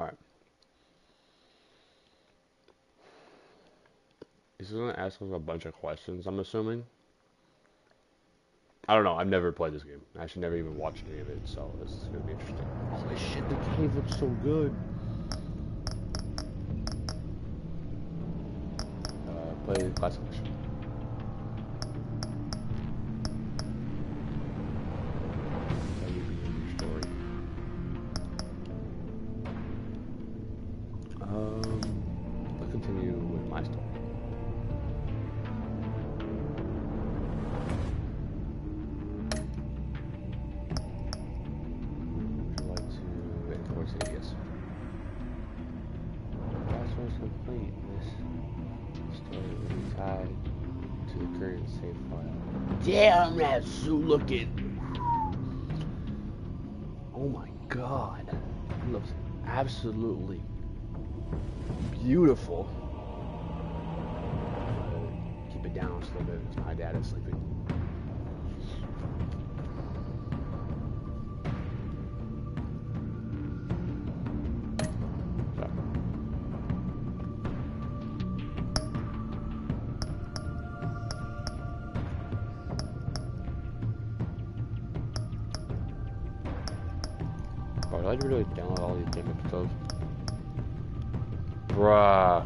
Alright. This is going to ask us a bunch of questions, I'm assuming. I don't know. I've never played this game. I actually never even watched any of it, so this is going to be interesting. Holy shit, the cave looks so good. Play classic edition. Let's continue with my story. Would you like to enforce it? Yes. Password's complete. This story will be tied to the current save file. Damn, that's so looking. Oh my god. It looks absolutely beautiful. Keep it down just a little bit because my dad is sleeping. Bro, did I really download all these damn episodes? Bruh.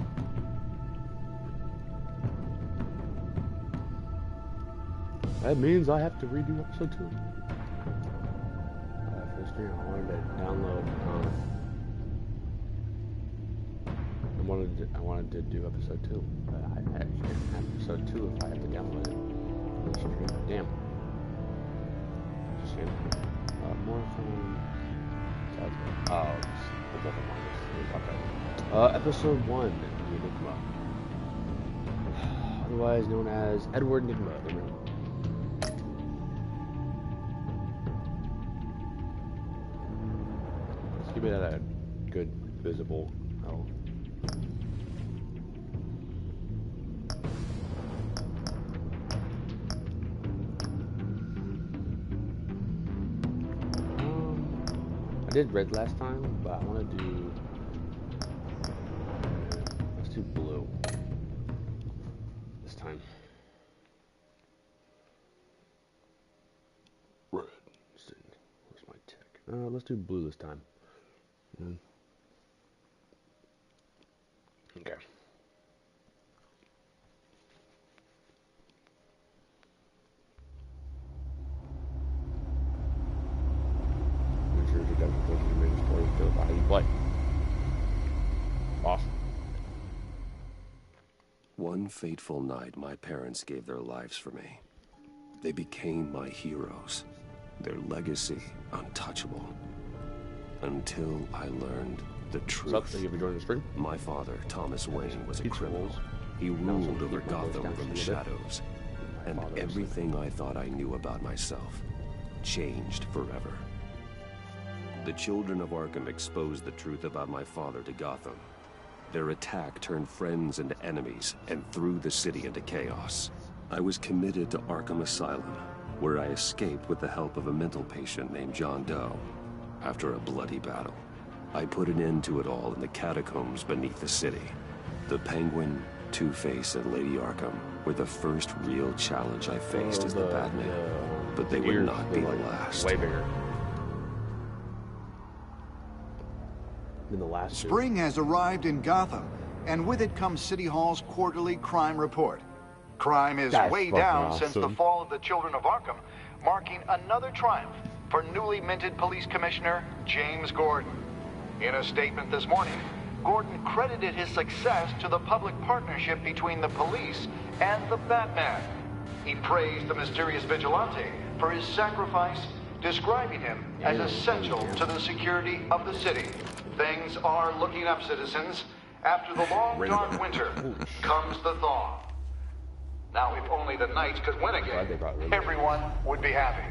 That means I have to redo episode 2. For the stream, I wanted to download. I wanted to do episode 2, but I actually didn't have episode 2 if I have to download it. Damn. Just more from Telltale. Episode 1, the Enigma. Otherwise known as Edward Enigma. Let's give it a good visible. Oh. I did red last time, but I want to do. Let's do blue this time. Red. Where's my tech? Let's do blue this time. Okay. Make sure you guys are making stories to how you play. Awesome. One fateful night, my parents gave their lives for me. They became my heroes. Their legacy untouchable. Until I learned the truth. What's up? Thank you for joining the stream. My father, Thomas Wayne, was a criminal. He ruled over Gotham from the shadows. And everything I thought I knew about myself changed forever. The children of Arkham exposed the truth about my father to Gotham. Their attack turned friends into enemies and threw the city into chaos. I was committed to Arkham Asylum, where I escaped with the help of a mental patient named John Doe. After a bloody battle, I put an end to it all in the catacombs beneath the city. The Penguin, Two-Face, and Lady Arkham were the first real challenge I faced as the Batman, but they would not be the last. Way bigger than the last. Spring has arrived in Gotham, and with it comes City Hall's quarterly crime report. Crime is way down since the fall of the Children of Arkham, marking another triumph for newly minted Police Commissioner James Gordon. In a statement this morning, Gordon credited his success to the public partnership between the police and the Batman. He praised the mysterious vigilante for his sacrifice, describing him as essential to the security of the city. Things are looking up, citizens. After the long, dark winter comes the thaw. Now, if only the Knights could win again, everyone would be happy.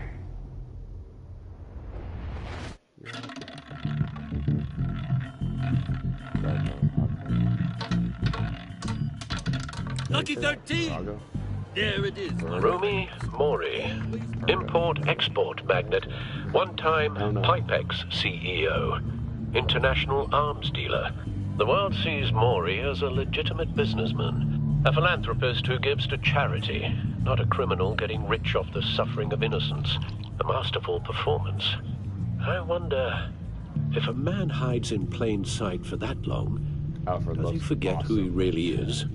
Lucky 13! There it is. Rumi Mori, import-export magnate, one-time Pipex CEO. international arms dealer. The world sees Maury as a legitimate businessman, a philanthropist who gives to charity, not a criminal getting rich off the suffering of innocence. A masterful performance. I wonder, if a man hides in plain sight for that long, does he forget who he really is?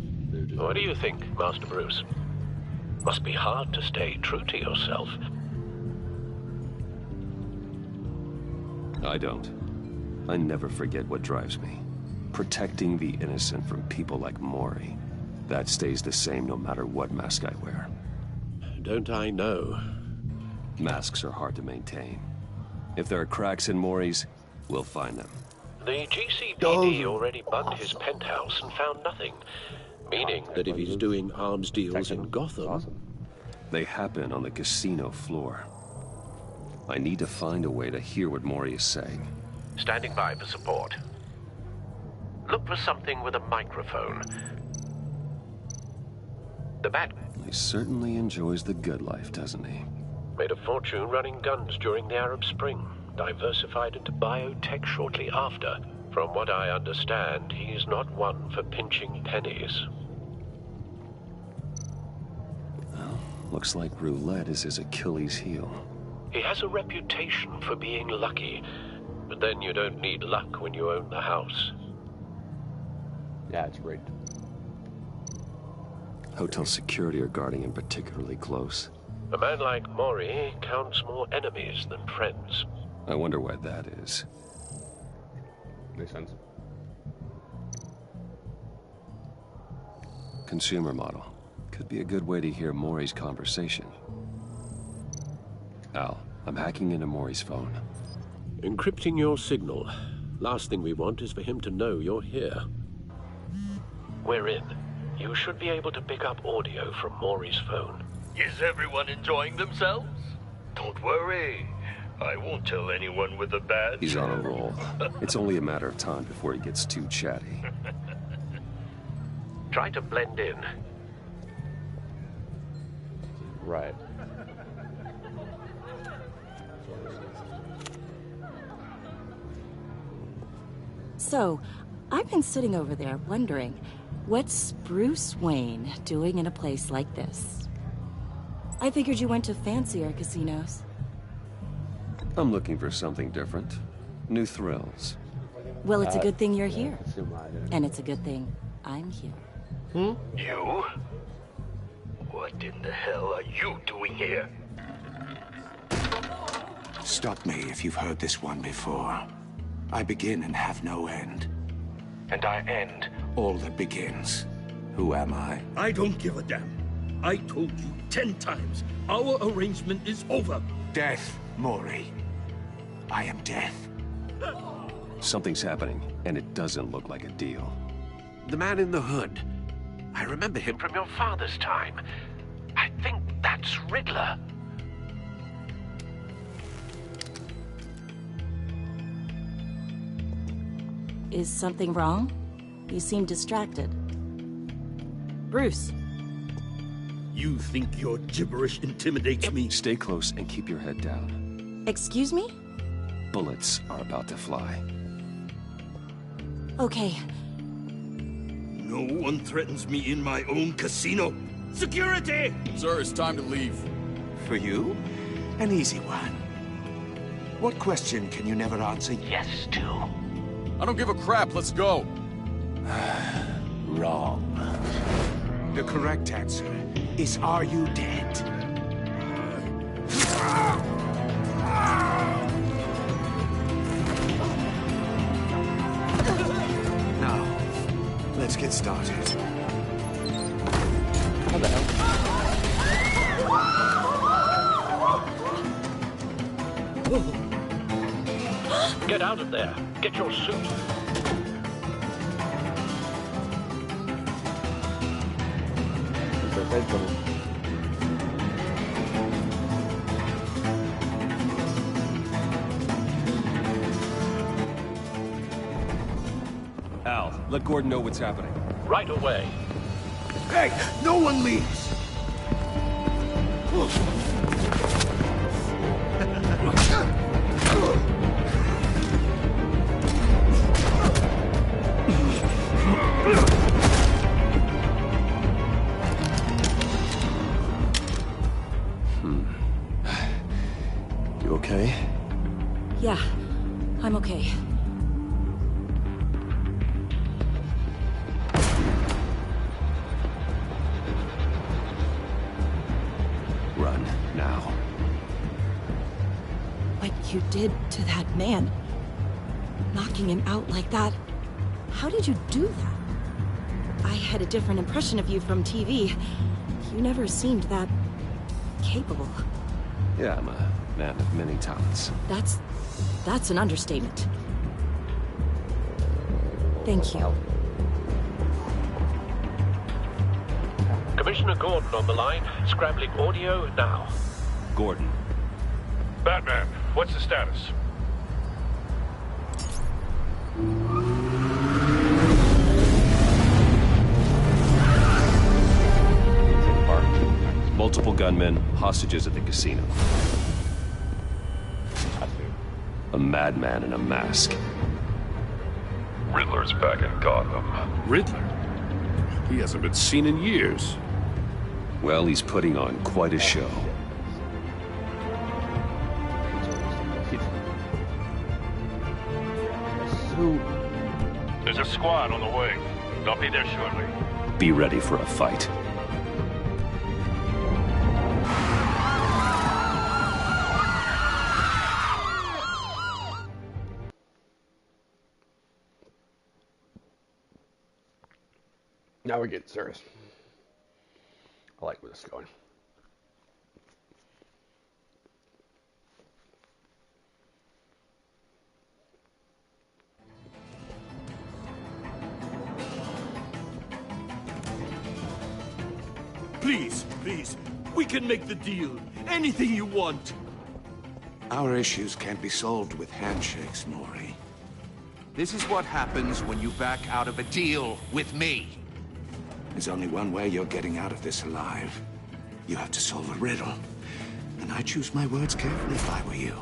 What do you think, Master Bruce? Must be hard to stay true to yourself. I don't. I never forget what drives me. Protecting the innocent from people like Maury. That stays the same no matter what mask I wear. Don't I know? Masks are hard to maintain. If there are cracks in Maury's, we'll find them. The GCPD already bugged his penthouse and found nothing. Meaning that if he's doing arms deals in Gotham... They happen on the casino floor. I need to find a way to hear what Maury is saying. Standing by for support. Look for something with a microphone. The bat... He certainly enjoys the good life, doesn't he? Made a fortune running guns during the Arab Spring. Diversified into biotech shortly after. From what I understand, he's not one for pinching pennies. Well, looks like roulette is his Achilles heel. He has a reputation for being lucky. But then you don't need luck when you own the house. Yeah, it's rigged. Hotel security are guarding him particularly close. A man like Maury counts more enemies than friends. I wonder why that is. Makes sense. Consumer model. Could be a good way to hear Maury's conversation. Al, I'm hacking into Maury's phone. Encrypting your signal. Last thing we want is for him to know you're here. We're in. You should be able to pick up audio from Maury's phone. Is everyone enjoying themselves? Don't worry. I won't tell anyone with a badge. He's on a roll. It's only a matter of time before he gets too chatty. Try to blend in. Right. So, I've been sitting over there wondering, what's Bruce Wayne doing in a place like this? I figured you went to fancier casinos. I'm looking for something different. New thrills. Well, it's a good thing you're here. And And it's a good thing I'm here. You? What in the hell are you doing here? Stop me if you've heard this one before. I begin and have no end. And I end all that begins. Who am I? I don't give a damn. I told you 10 times. Our arrangement is over. Death, Maury. I am death. Something's happening, and it doesn't look like a deal. The man in the hood. I remember him from your father's time. I think that's Riddler. Is something wrong? You seem distracted. Bruce. You think your gibberish intimidates me? Stay close and keep your head down. Excuse me? Bullets are about to fly. Okay. No one threatens me in my own casino. Security! Sir, it's time to leave. For you? An easy one. What question can you never answer yes to? I don't give a crap, let's go. Wrong. The correct answer is, are you dead? Now, let's get started. How the hell? Get out of there. Get your suit. Al, let Gordon know what's happening. Right away. Hey, no one leaves! you did to that man. Knocking him out like that. How did you do that? I had a different impression of you from TV. You never seemed that capable. Yeah, I'm a man of many talents. That's an understatement. Thank you. Commissioner Gordon on the line. Scrambling audio now. Gordon. Batman, what's the status? Multiple gunmen, hostages at the casino. A madman in a mask. Riddler's back in Gotham. Riddler? He hasn't been seen in years. Well, he's putting on quite a show. There's a squad on the way. They'll be there shortly. Be ready for a fight. Now we're getting serious. I like where this is going. Please, please, we can make the deal. Anything you want. Our issues can't be solved with handshakes, Maury. This is what happens when you back out of a deal with me. There's only one way you're getting out of this alive. You have to solve a riddle. And I choose my words carefully if I were you.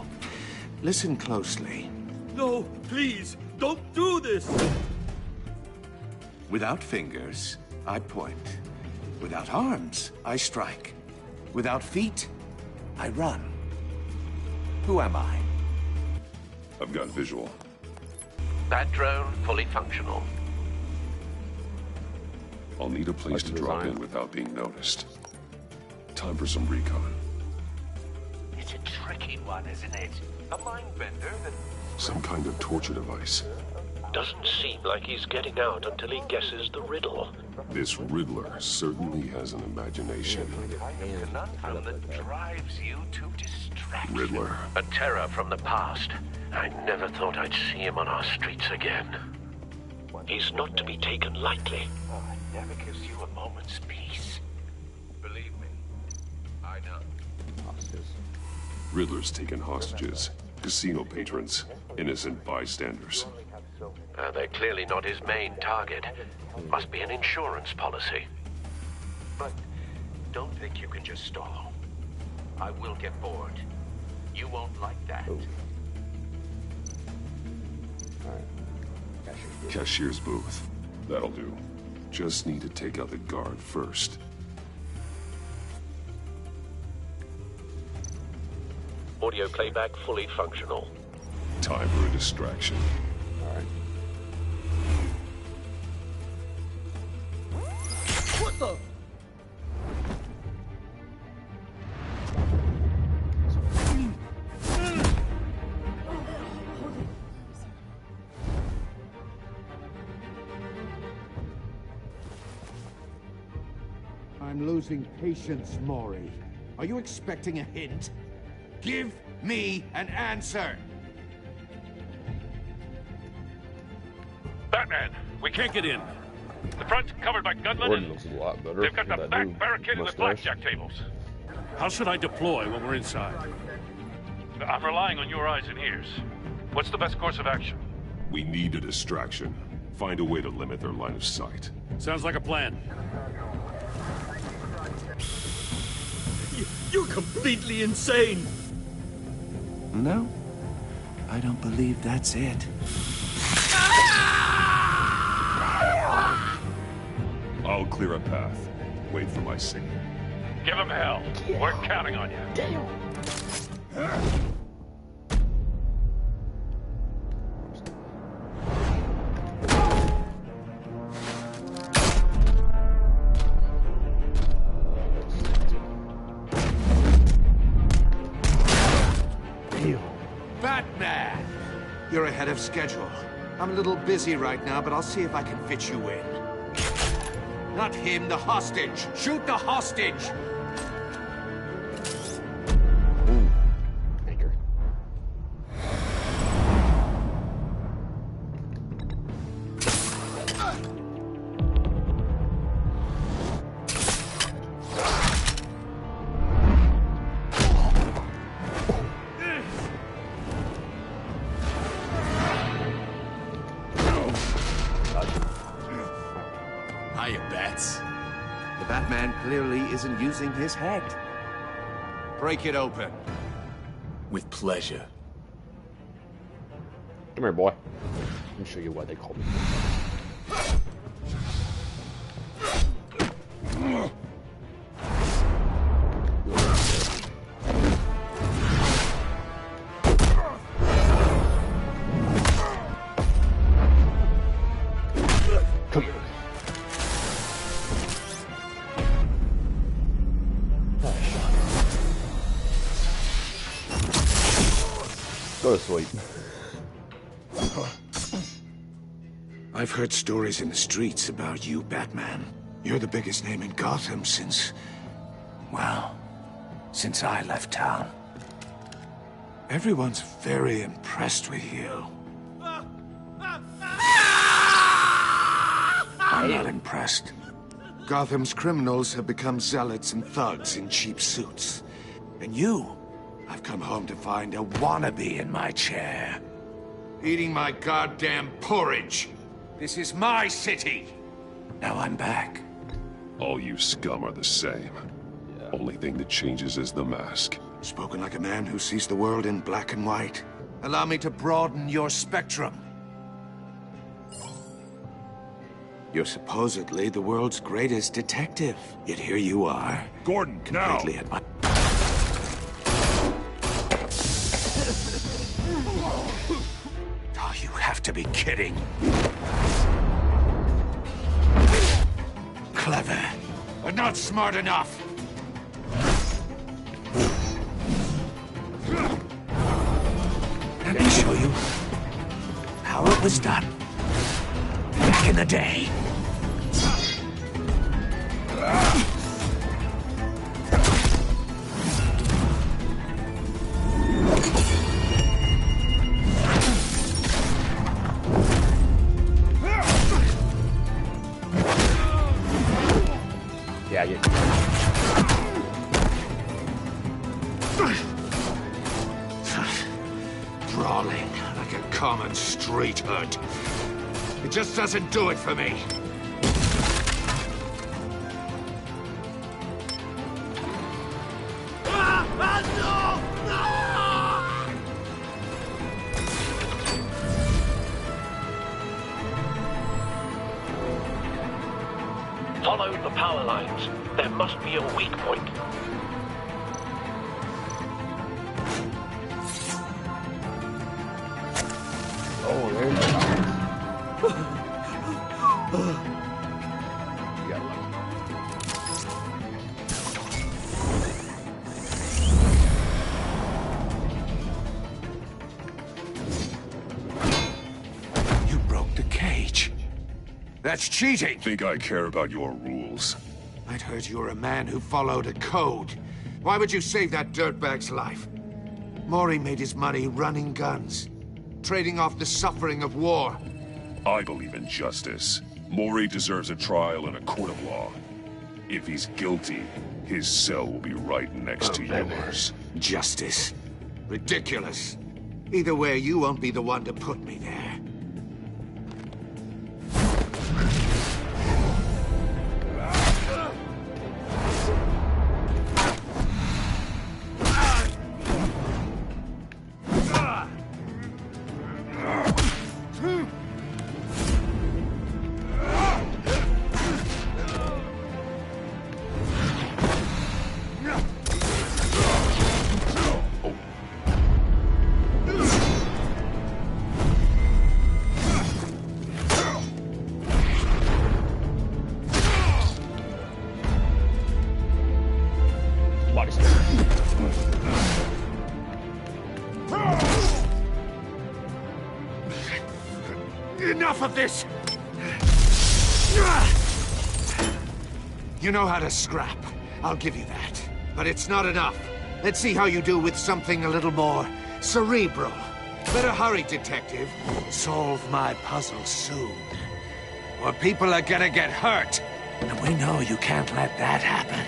Listen closely. No, please, don't do this! Without fingers, I point. Without arms, I strike. Without feet, I run. Who am I? I've got visual. That drone fully functional. I'll need a place to drop in without being noticed. Time for some recon. It's a tricky one, isn't it? A mind bender that... Some kind of torture device. Doesn't seem like he's getting out until he guesses the riddle. This Riddler certainly has an imagination. A conundrum that drives you to distraction. Riddler. A terror from the past. I never thought I'd see him on our streets again. He's not to be taken lightly. Never gives you a moment's peace. Believe me, I know. Hostages. Riddler's taken hostages. Casino patrons. Innocent bystanders. They're clearly not his main target. Must be an insurance policy. But don't think you can just stall. I will get bored. You won't like that. Cashier's booth. That'll do. Just need to take out the guard first. Audio playback fully functional. Time for a distraction. Alright. What the? I'm losing patience, Maury. Are you expecting a hint? Give me an answer! Batman! We can't get in. The front's covered by gunmen. Gordon looks a lot better. They've got the that back new barricaded with mustache. blackjack tables. How should I deploy when we're inside? I'm relying on your eyes and ears. What's the best course of action? We need a distraction. Find a way to limit their line of sight. Sounds like a plan. You're completely insane! No, I don't believe that's it. I'll clear a path. Wait for my signal. Give him hell. We're counting on you. Damn. ahead of schedule. I'm a little busy right now, but I'll see if I can fit you in. Not him, the hostage! Shoot the hostage! Ooh. Anchor. Hiya, Bats. The Batman clearly isn't using his head. Break it open. With pleasure. Come here, boy. Let me show you why they call me. Come here. Go to sleep. I've heard stories in the streets about you, Batman. You're the biggest name in Gotham since... well, since I left town. Everyone's very impressed with you. I'm not impressed. Gotham's criminals have become zealots and thugs in cheap suits. And you, I've come home to find a wannabe in my chair. Eating my goddamn porridge. This is my city. Now I'm back. All you scum are the same. Only thing that changes is the mask. Spoken like a man who sees the world in black and white. Allow me to broaden your spectrum. You're supposedly the world's greatest detective. Yet here you are. Gordon, now! Completely at my... Oh, you have to be kidding. Clever, but not smart enough. Let me show you how it was done back in the day. Yeah, you. Brawling like a common street hood. It just doesn't do it for me. Follow the power lines. There must be a weak point. Oh, there it is. You got lucky. You broke the cage. That's cheating. Think I care about your rules? I'd heard you were a man who followed a code. Why would you save that dirtbag's life? Maury made his money running guns, trading off the suffering of war. I believe in justice. Maury deserves a trial in a court of law. If he's guilty, his cell will be right next to yours. Justice. Ridiculous. Either way, you won't be the one to put me there. enough of this! You know how to scrap. I'll give you that. But it's not enough. Let's see how you do with something a little more cerebral. Better hurry, detective. Solve my puzzle soon. Or people are gonna get hurt. And we know you can't let that happen.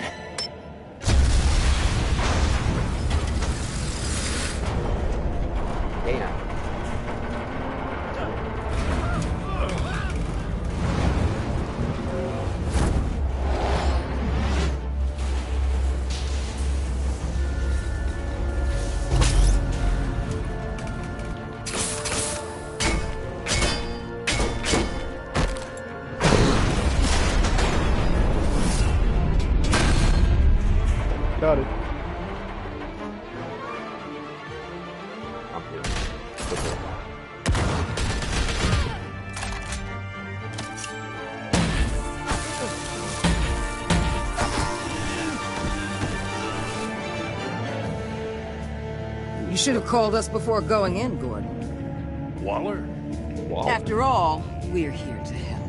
Damn. Got it. I'm here. You should have called us before going in, Gordon. Waller? Waller. After all, we're here to help.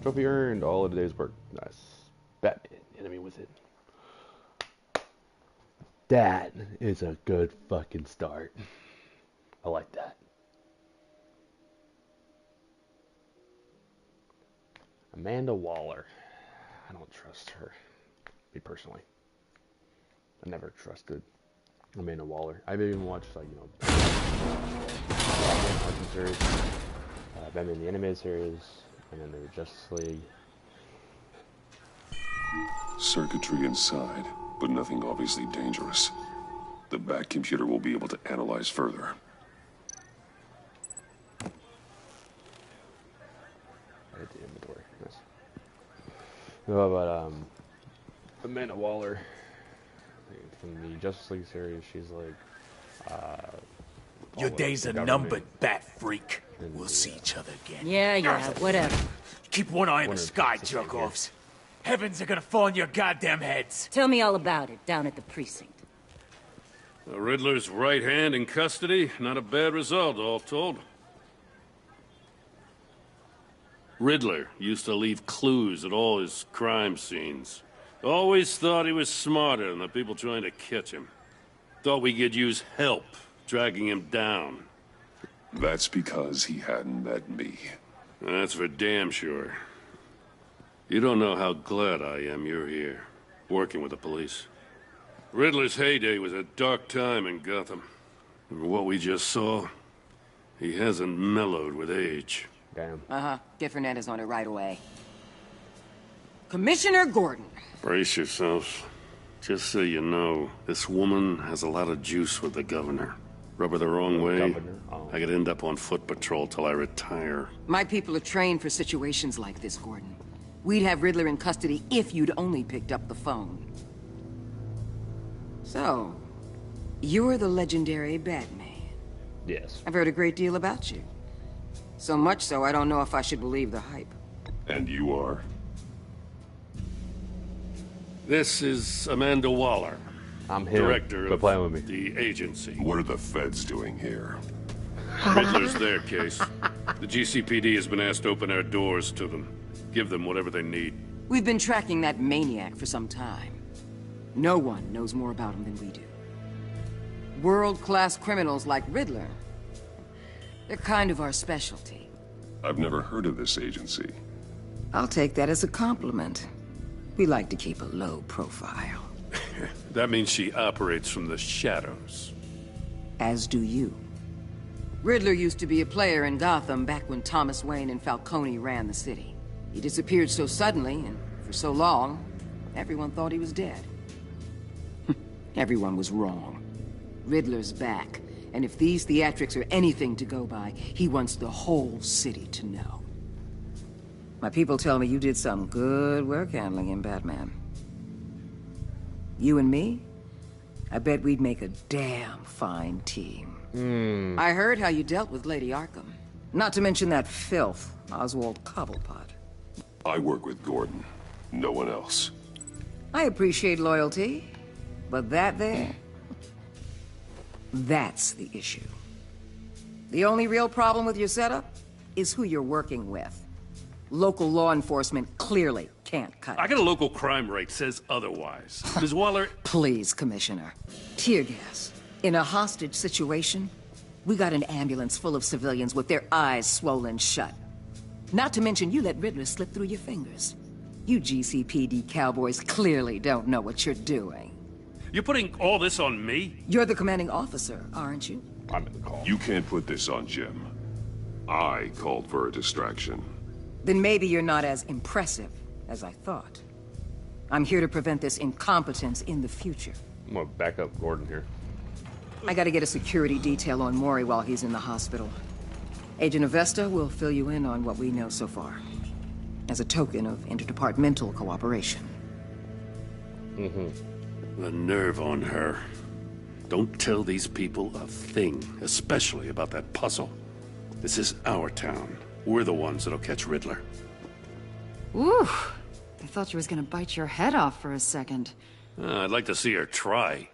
Trophy earned, all of the day's work. Nice. Batman, enemy within. That is a good fucking start. I like that. Amanda Waller. I don't trust her. Me personally. I never trusted Amanda Waller. I've even watched, like, you know, Batman Arkham series, Batman the Animated series, and then the Justice League. Circuitry inside, but nothing obviously dangerous. The back computer will be able to analyze further. Right, the inventory. Nice. No, but Amanda Waller from the Justice League series, she's like your days are numbered, bat freak. We'll see each other again. Yeah, whatever. Keep one eye in the sky, jerk-offs. Heavens are gonna fall on your goddamn heads. Tell me all about it, down at the precinct. The Riddler's right hand in custody. Not a bad result, all told. Riddler used to leave clues at all his crime scenes. Always thought he was smarter than the people trying to catch him. Thought we could use help dragging him down. That's because he hadn't met me. That's for damn sure. You don't know how glad I am you're here, working with the police. Riddler's heyday was a dark time in Gotham. For what we just saw, he hasn't mellowed with age. Damn. Uh-huh. Get Fernandez on it right away. Commissioner Gordon. Brace yourselves. Just so you know, this woman has a lot of juice with the governor. Rub her the wrong way, I could end up on foot patrol till I retire. My people are trained for situations like this, Gordon. We'd have Riddler in custody if you'd only picked up the phone. So, you're the legendary Batman. Yes. I've heard a great deal about you. So much so, I don't know if I should believe the hype. And you are? This is Amanda Waller. I'm him, director but playing with me. The agency. What are the feds doing here? Riddler's their case. The GCPD has been asked to open our doors to them. Give them whatever they need. We've been tracking that maniac for some time. No one knows more about him than we do. World-class criminals like Riddler. They're kind of our specialty. I've never heard of this agency. I'll take that as a compliment. We like to keep a low profile. That means she operates from the shadows. As do you. Riddler used to be a player in Gotham back when Thomas Wayne and Falcone ran the city. He disappeared so suddenly and for so long, everyone thought he was dead. Everyone was wrong. Riddler's back, and if these theatrics are anything to go by, he wants the whole city to know. My people tell me you did some good work handling him, Batman. You and me? I bet we'd make a damn fine team. I heard how you dealt with Lady Arkham. Not to mention that filth, Oswald Cobblepot. I work with Gordon. No one else. I appreciate loyalty, but that there... That's the issue. The only real problem with your setup is who you're working with. Local law enforcement clearly can't cut it. I got a local crime rate says otherwise. Ms. Waller... Please, Commissioner. Tear gas. In a hostage situation, we got an ambulance full of civilians with their eyes swollen shut. Not to mention you let Riddler slip through your fingers. You GCPD cowboys clearly don't know what you're doing. You're putting all this on me? You're the commanding officer, aren't you? I'm in the call. You can't put this on Jim. I called for a distraction. Then maybe you're not as impressive as I thought. I'm here to prevent this incompetence in the future. I'm gonna back up Gordon here. I gotta get a security detail on Maury while he's in the hospital. Agent Avesta will fill you in on what we know so far, as a token of interdepartmental cooperation. The nerve on her. Don't tell these people a thing, especially about that puzzle. This is our town. We're the ones that'll catch Riddler. Ooh, I thought she was gonna bite your head off for a second. I'd like to see her try.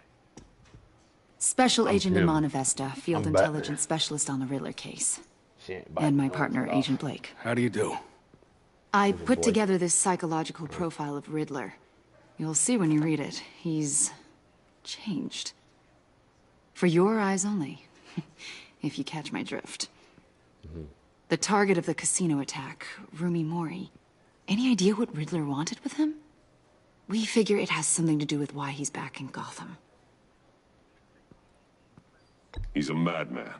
Special Agent Tim. Iman Avesta, Field I'm Intelligence Batman. Specialist on the Riddler case. She ain't biting And my no partner, off. Agent Blake. How do you do? I Blake. put together this psychological profile of Riddler. You'll see when you read it. He's changed. For your eyes only, if you catch my drift. The target of the casino attack, Rumi Mori. Any idea what Riddler wanted with him? We figure it has something to do with why he's back in Gotham. He's a madman.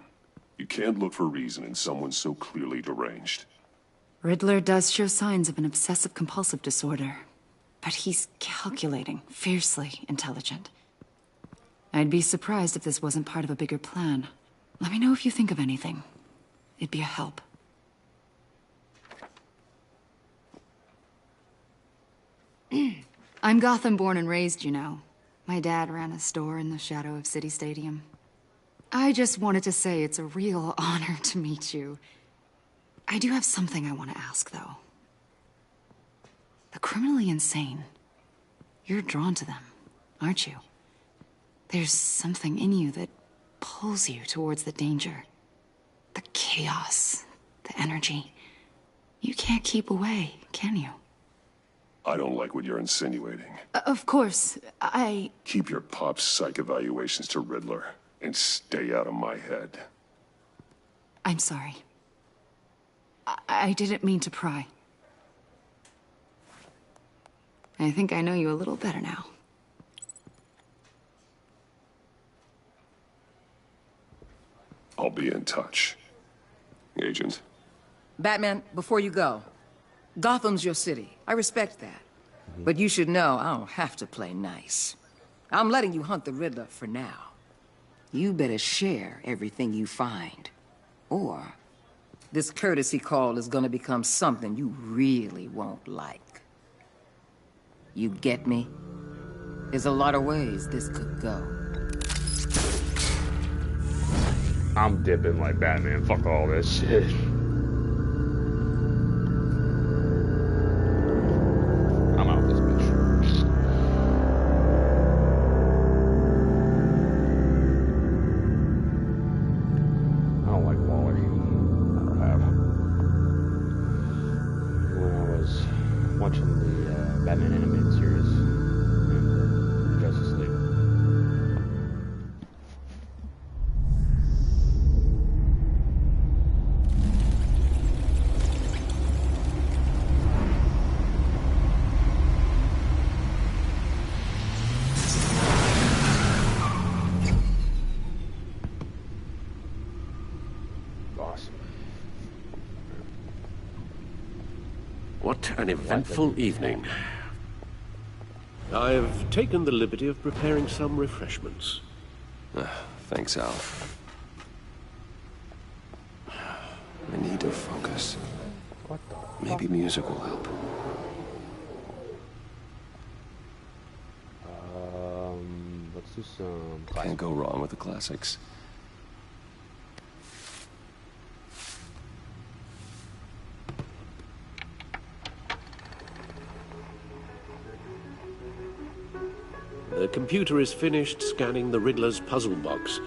You can't look for reason in someone so clearly deranged. Riddler does show signs of an obsessive-compulsive disorder, but he's calculating, fiercely intelligent. I'd be surprised if this wasn't part of a bigger plan. Let me know if you think of anything. It'd be a help. I'm Gotham born and raised, you know. My dad ran a store in the shadow of City Stadium. I just wanted to say it's a real honor to meet you. I do have something I want to ask, though. The criminally insane. You're drawn to them, aren't you? There's something in you that pulls you towards the danger. The chaos, the energy. You can't keep away, can you? I don't like what you're insinuating. Of course, Keep your pop psych evaluations to Riddler, and stay out of my head. I'm sorry. I didn't mean to pry. I think I know you a little better now. I'll be in touch. Agent. Batman, before you go, Gotham's your city. I respect that. But you should know I don't have to play nice. I'm letting you hunt the Riddler for now. You better share everything you find. Or this courtesy call is gonna become something you really won't like. You get me? There's a lot of ways this could go. I'm dipping like Batman. Fuck all this shit. I'm out this bitch. I don't like Waller. Never have. When I was watching the Batman animated series and Justice League. What an eventful evening. I've taken the liberty of preparing some refreshments. Thanks, Al. I need to focus. Maybe music will help. Let's do some classics. Can't go wrong with the classics. The computer is finished scanning the Riddler's puzzle box.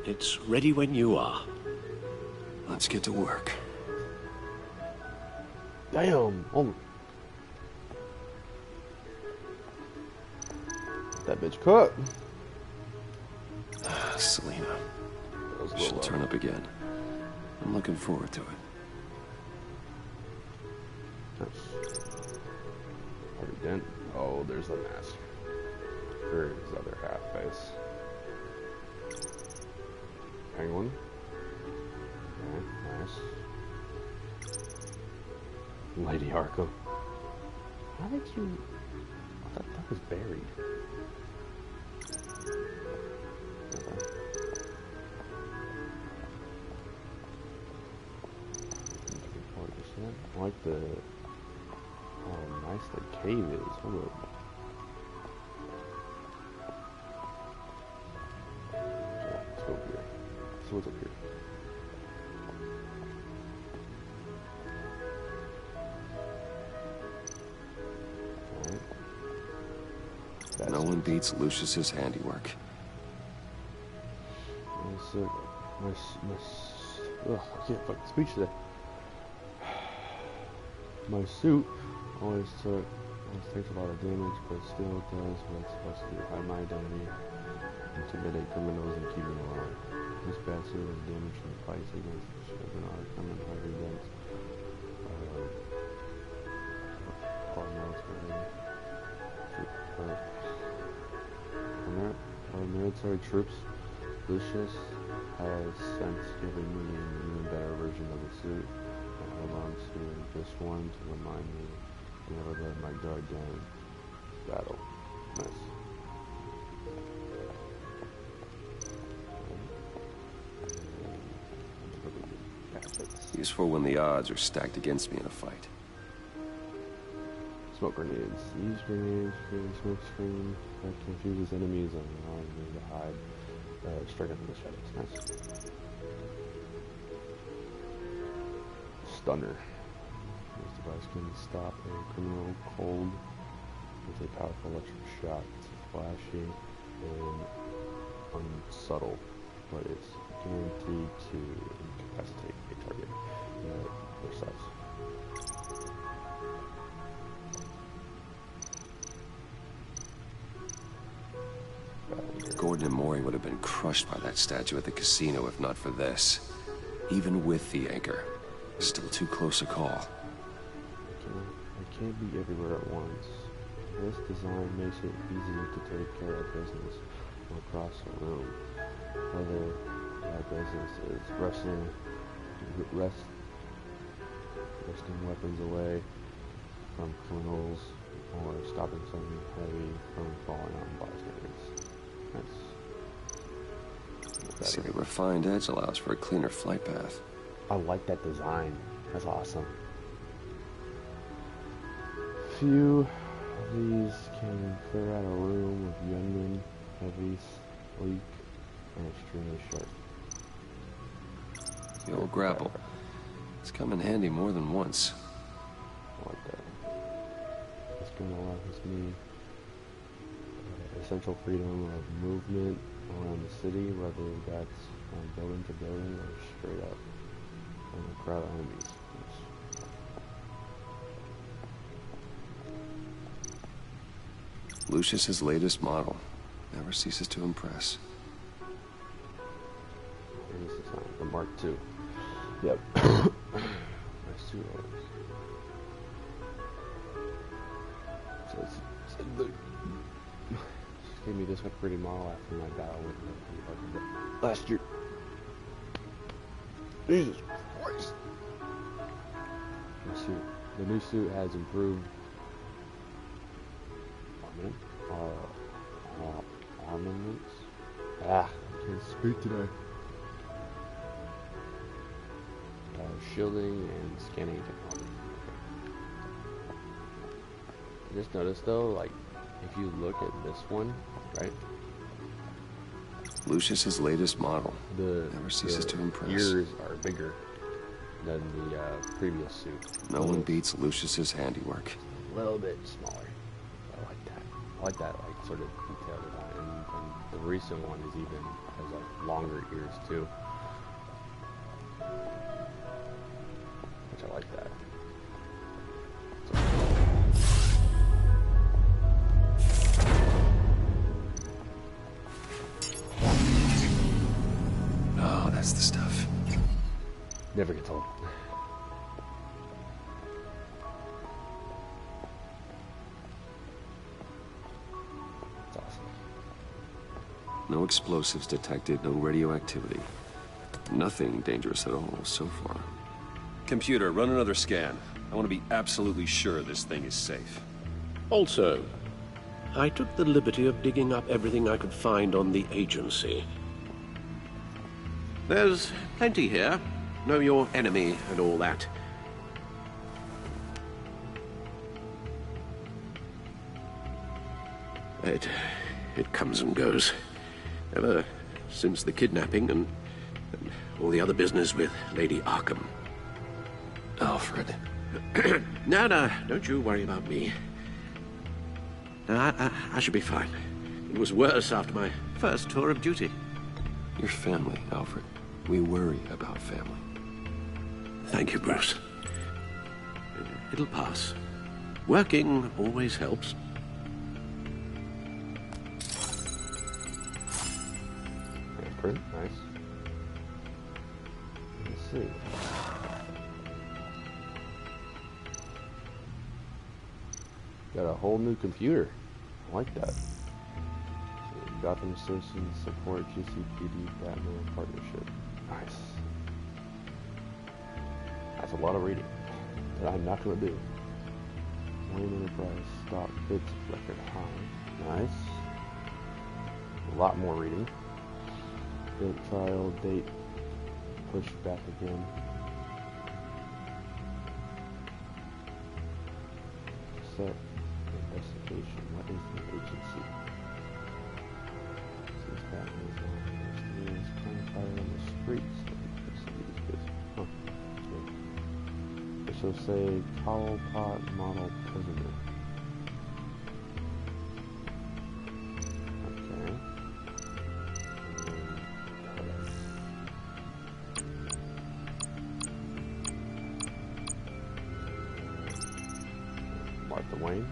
It's ready when you are. Let's get to work. Damn! Oh. That bitch cooked. Selena. She'll turn up again. I'm looking forward to it. Already done. Oh, there's the mask. For his other half face. Penguin. Okay, nice. Lady Arkham. How did you... I thought that was buried. Okay. I like the... how nice the cave is. Hold up. Okay, let's go up here. So what's up here? No one beats Lucius's handiwork. I can't fucking speech today. My suit always takes a lot of damage, but still does what it's supposed to do. Hide my identity, intimidate criminals, and keep them alive. This bad suit is damaged from fights against children are coming by events. Our military troops, Lucius has since given me an even better version of the suit. I hold on to this one to remind me to never let my guard down in battle. Nice. Useful when the odds are stacked against me in a fight. Smoke grenades. Use grenades, create a smoke screen that confuses enemies and allows them to hide straight up in the shadows. Nice. Stunner. This device can stop a criminal cold with a powerful electric shock. It's flashy and unsubtle, but it's guaranteed to incapacitate a target their size. Gordon and Maury would have been crushed by that statue at the casino if not for this. Even with the anchor, still too close a call. I can't be everywhere at once. This design makes it easier to take care of business across the room. Whether that business is wresting weapons away from criminals or stopping something heavy from falling on bystanders. See, the refined edge allows for a cleaner flight path. I like that design. That's awesome. Few of these can clear out a room with gunmen, heavy, sleek, and extremely sharp. The old grapple. It's come in handy more than once. I like that. This gun allows me essential freedom of movement around the city, whether that's from building to building or straight up from a crowd of enemies. Lucius's latest model never ceases to impress. This is the Mark II. Yep. Nice suit always. So it's gave me this pretty model after my battle with the last year. Jesus Christ! The new suit has improved armaments. I can't speak today. Shielding and scanning technology. I just noticed though, like, if you look at this one, right? Lucius's latest model never ceases to impress. Ears are bigger than the previous suit. No one beats Lucius's handiwork. A little bit smaller. I like that. I like that, like, sort of detail design and The recent one is even has like longer ears too, which I like that. Oh, that's the stuff. Never gets old. That's awesome. No explosives detected, no radioactivity. Nothing dangerous at all so far. Computer, run another scan. I want to be absolutely sure this thing is safe. Also, I took the liberty of digging up everything I could find on the agency. There's plenty here. Know your enemy and all that. It comes and goes. Ever since the kidnapping and all the other business with Lady Arkham. Alfred. No, don't you worry about me. No, I should be fine. It was worse after my first tour of duty. Your family, Alfred. We worry about family. Thank you, Bruce. It'll pass. Working always helps. Print, nice. Let's see. Got a whole new computer. I like that. So, Gotham Citizens support GCPD Batman partnership. Nice. That's a lot of reading that I'm not going to do. Wayne Enterprise stock hits record high. Nice. A lot more reading. Guilt trial date pushed back again. Set investigation. What is the agency? Since Batman is on there's crime fighter on the streets. Huh. This will say Cobblepot model prisoner. Wayne.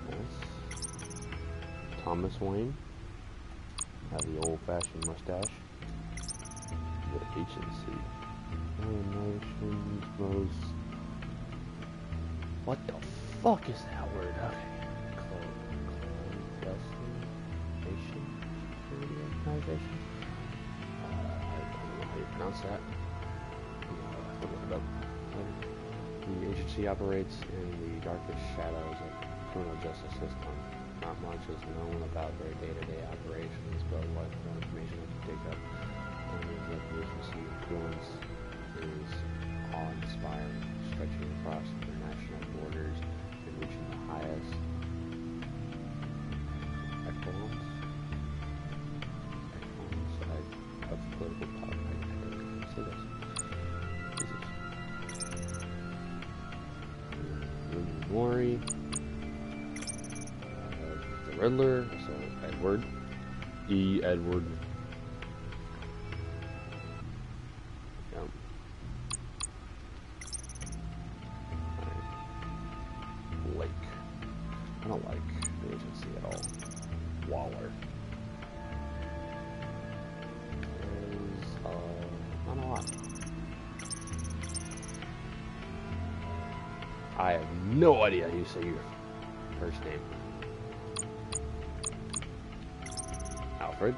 Nice. Thomas Wayne. Have the old-fashioned mustache. The agency. Nations most. What the fuck is that word? Clandestination security organization. I don't know how you pronounce that. I have to look it up. The agency operates in the darkest shadows of the criminal justice system. Not much is known about their day-to-day operations, but what information we can dig up is that the agency influence is awe-inspiring, stretching across international borders and reaching the highest echelons of political power. I don't know how to say this. Mori, the Riddler, so Edward, E. Edward. Yep. Blake. I don't like the agency at all. Waller. There's, not a lot. I have no idea how you say your first name. Alfred.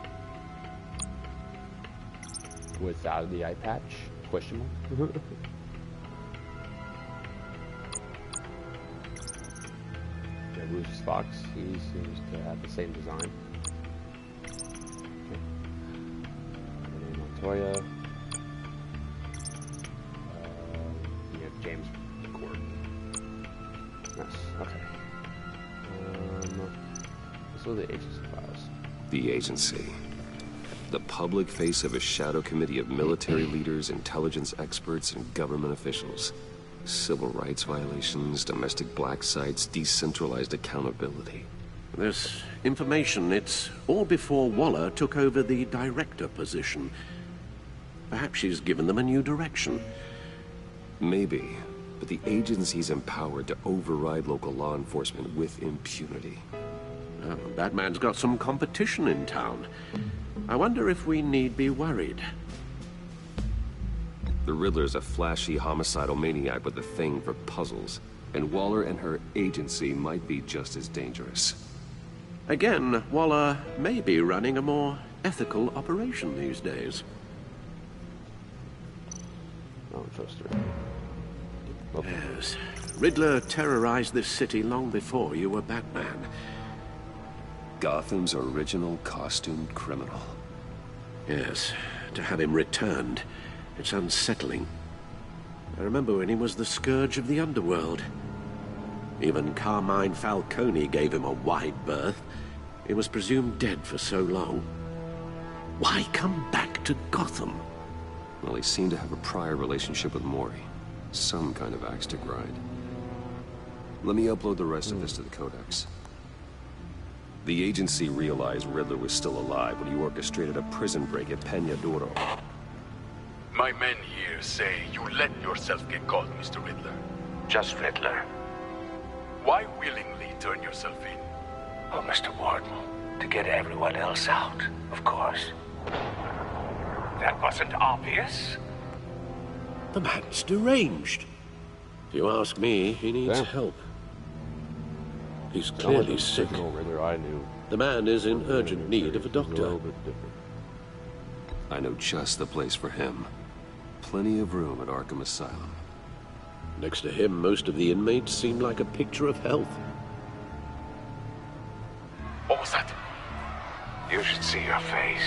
Without the eye patch? Question mark? Yeah, Lucius Fox. He seems to have the same design. Okay. Renee Montoya. You have James Gordon. Yes, okay. This was the agency files. The agency. The public face of a shadow committee of military leaders, intelligence experts, and government officials. Civil rights violations, domestic black sites, decentralized accountability. This information, it's all before Waller took over the director position. Perhaps she's given them a new direction. Maybe, but the agency's empowered to override local law enforcement with impunity. Oh, Batman's got some competition in town. I wonder if we need be worried. The Riddler's a flashy homicidal maniac with a thing for puzzles, and Waller and her agency might be just as dangerous. Again, Waller may be running a more ethical operation these days. I don't trust her. Oh. Yes. Riddler terrorized this city long before you were Batman. Gotham's original costumed criminal. Yes. To have him returned, it's unsettling. I remember when he was the scourge of the underworld. Even Carmine Falcone gave him a wide berth. He was presumed dead for so long. Why come back to Gotham? Well, he seemed to have a prior relationship with Mori. Some kind of axe to grind. Let me upload the rest of this to the Codex. The agency realized Riddler was still alive when he orchestrated a prison break at Peña Duro. My men here say you let yourself get caught, Mr. Riddler. Just Riddler. Why willingly turn yourself in? Oh, Mr. Warden, to get everyone else out, of course. That wasn't obvious. The man's deranged. If you ask me, he needs help. He's clearly sick. Riddler I knew. The man is in urgent need of a doctor. I know just the place for him. Plenty of room at Arkham Asylum. Next to him, most of the inmates seem like a picture of health. What was that? You should see your face.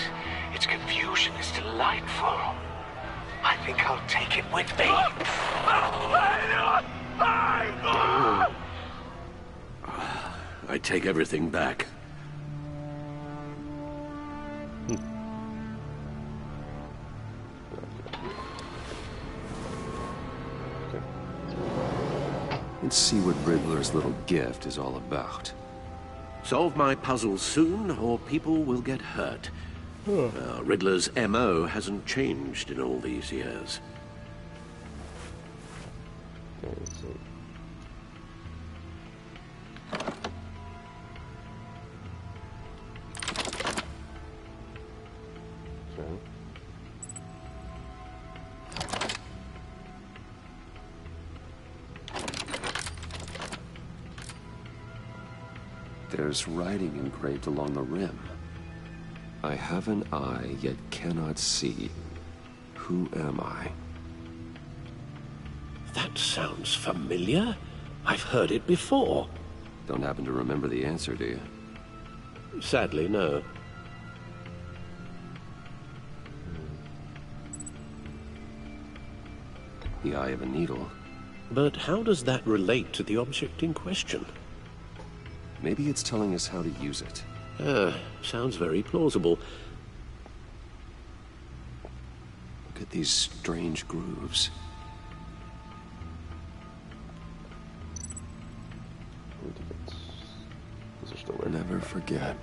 Its confusion is delightful. I think I'll take it with me. I take everything back. Let's see what Riddler's little gift is all about. Solve my puzzles soon, or people will get hurt. Riddler's M.O. hasn't changed in all these years. Okay, let's see. Okay. There's writing engraved along the rim. I have an eye, yet cannot see. Who am I? That sounds familiar. I've heard it before. Don't happen to remember the answer, do you? Sadly, no. The eye of a needle. But how does that relate to the object in question? Maybe it's telling us how to use it. Sounds very plausible. Look at these strange grooves. These are still there. Never forget.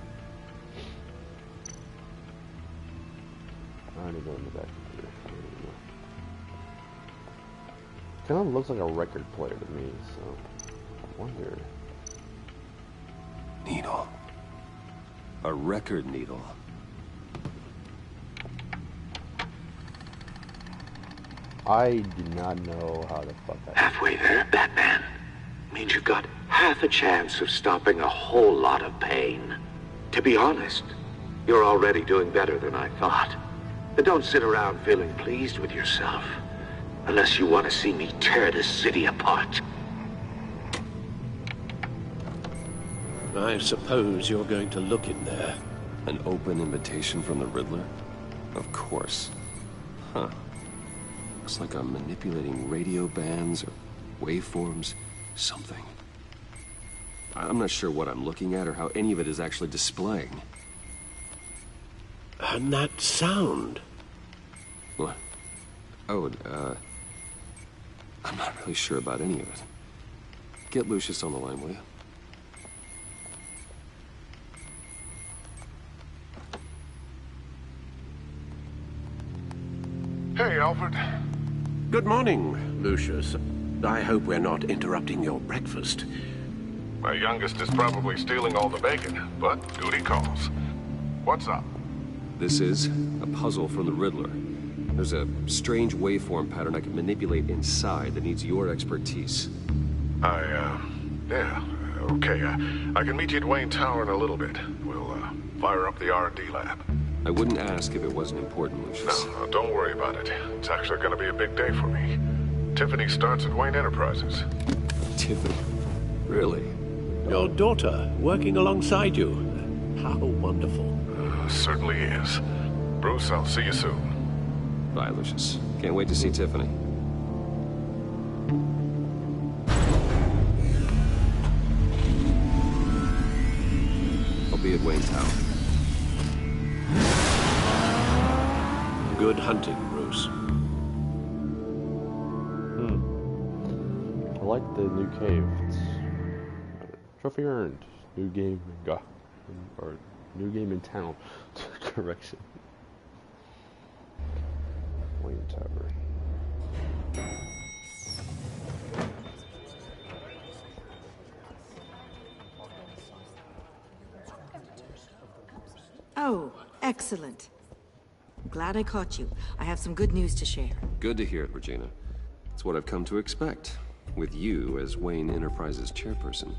I need to go in the back here. Kind of looks like a record player to me, so I wonder. Needle. A record needle. I do not know how the fuck that. Halfway there, Batman. Means you've got half a chance of stopping a whole lot of pain. To be honest, you're already doing better than I thought. But don't sit around feeling pleased with yourself. Unless you want to see me tear this city apart. I suppose you're going to look in there. An open invitation from the Riddler? Of course. Huh. Looks like I'm manipulating radio bands or waveforms. Something. I'm not sure what I'm looking at or how any of it is actually displaying. And that sound. What? Oh, I'm not really sure about any of it. Get Lucius on the line, will you? Hey, Alfred. Good morning, Lucius. I hope we're not interrupting your breakfast. My youngest is probably stealing all the bacon, but duty calls. What's up? This is a puzzle from the Riddler. There's a strange waveform pattern I can manipulate inside that needs your expertise. Yeah, okay. I can meet you at Wayne Tower in a little bit. We'll, fire up the R&D lab. I wouldn't ask if it wasn't important, Lucius. No, don't worry about it. It's actually gonna be a big day for me. Tiffany starts at Wayne Enterprises. Tiffany? Really? Your daughter, working alongside you. How wonderful. Certainly is. Bruce, I'll see you soon. Bye, Lucius. Can't wait to see Tiffany. I'll be at Wayne Tower. Good hunting, Bruce. I like the new cave. It's trophy earned. New game or new game in town. Correction. Wayne Tower. Oh, excellent. Glad I caught you. I have some good news to share. Good to hear it, Regina. It's what I've come to expect, with you as Wayne Enterprises chairperson.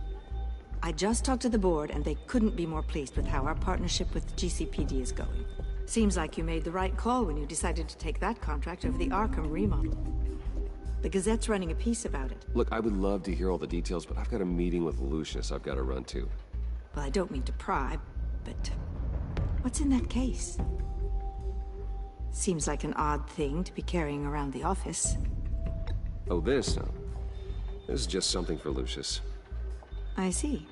I just talked to the board, and they couldn't be more pleased with how our partnership with GCPD is going. Seems like you made the right call when you decided to take that contract over the Arkham remodel. The Gazette's running a piece about it. Look, I would love to hear all the details, but I've got a meeting with Lucius I've got to run to. Well, I don't mean to pry, but what's in that case? Seems like an odd thing to be carrying around the office. Oh, this? No. This is just something for Lucius. I see.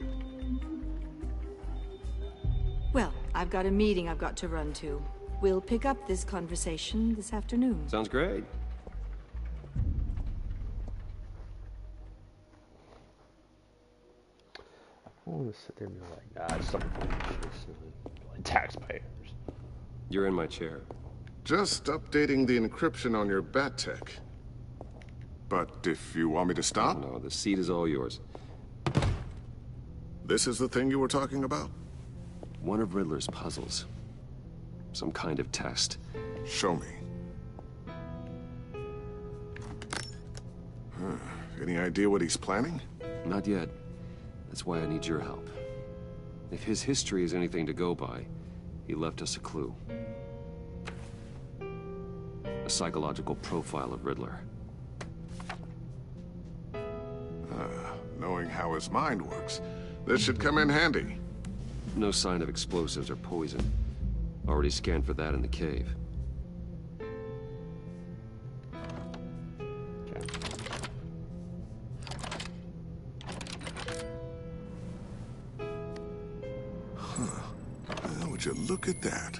Well, I've got a meeting I've got to run to. We'll pick up this conversation this afternoon. Sounds great. I want to sit there and be like, it's something for like taxpayers. You're in my chair. Just updating the encryption on your bat tech. But if you want me to stop? No, the seat is all yours. This is the thing you were talking about? One of Riddler's puzzles. Some kind of test. Show me. Any idea what he's planning? Not yet. That's why I need your help. If his history is anything to go by, he left us a clue. A psychological profile of Riddler. Knowing how his mind works, this should come in handy. No sign of explosives or poison. Already scanned for that in the cave. Would you look at that?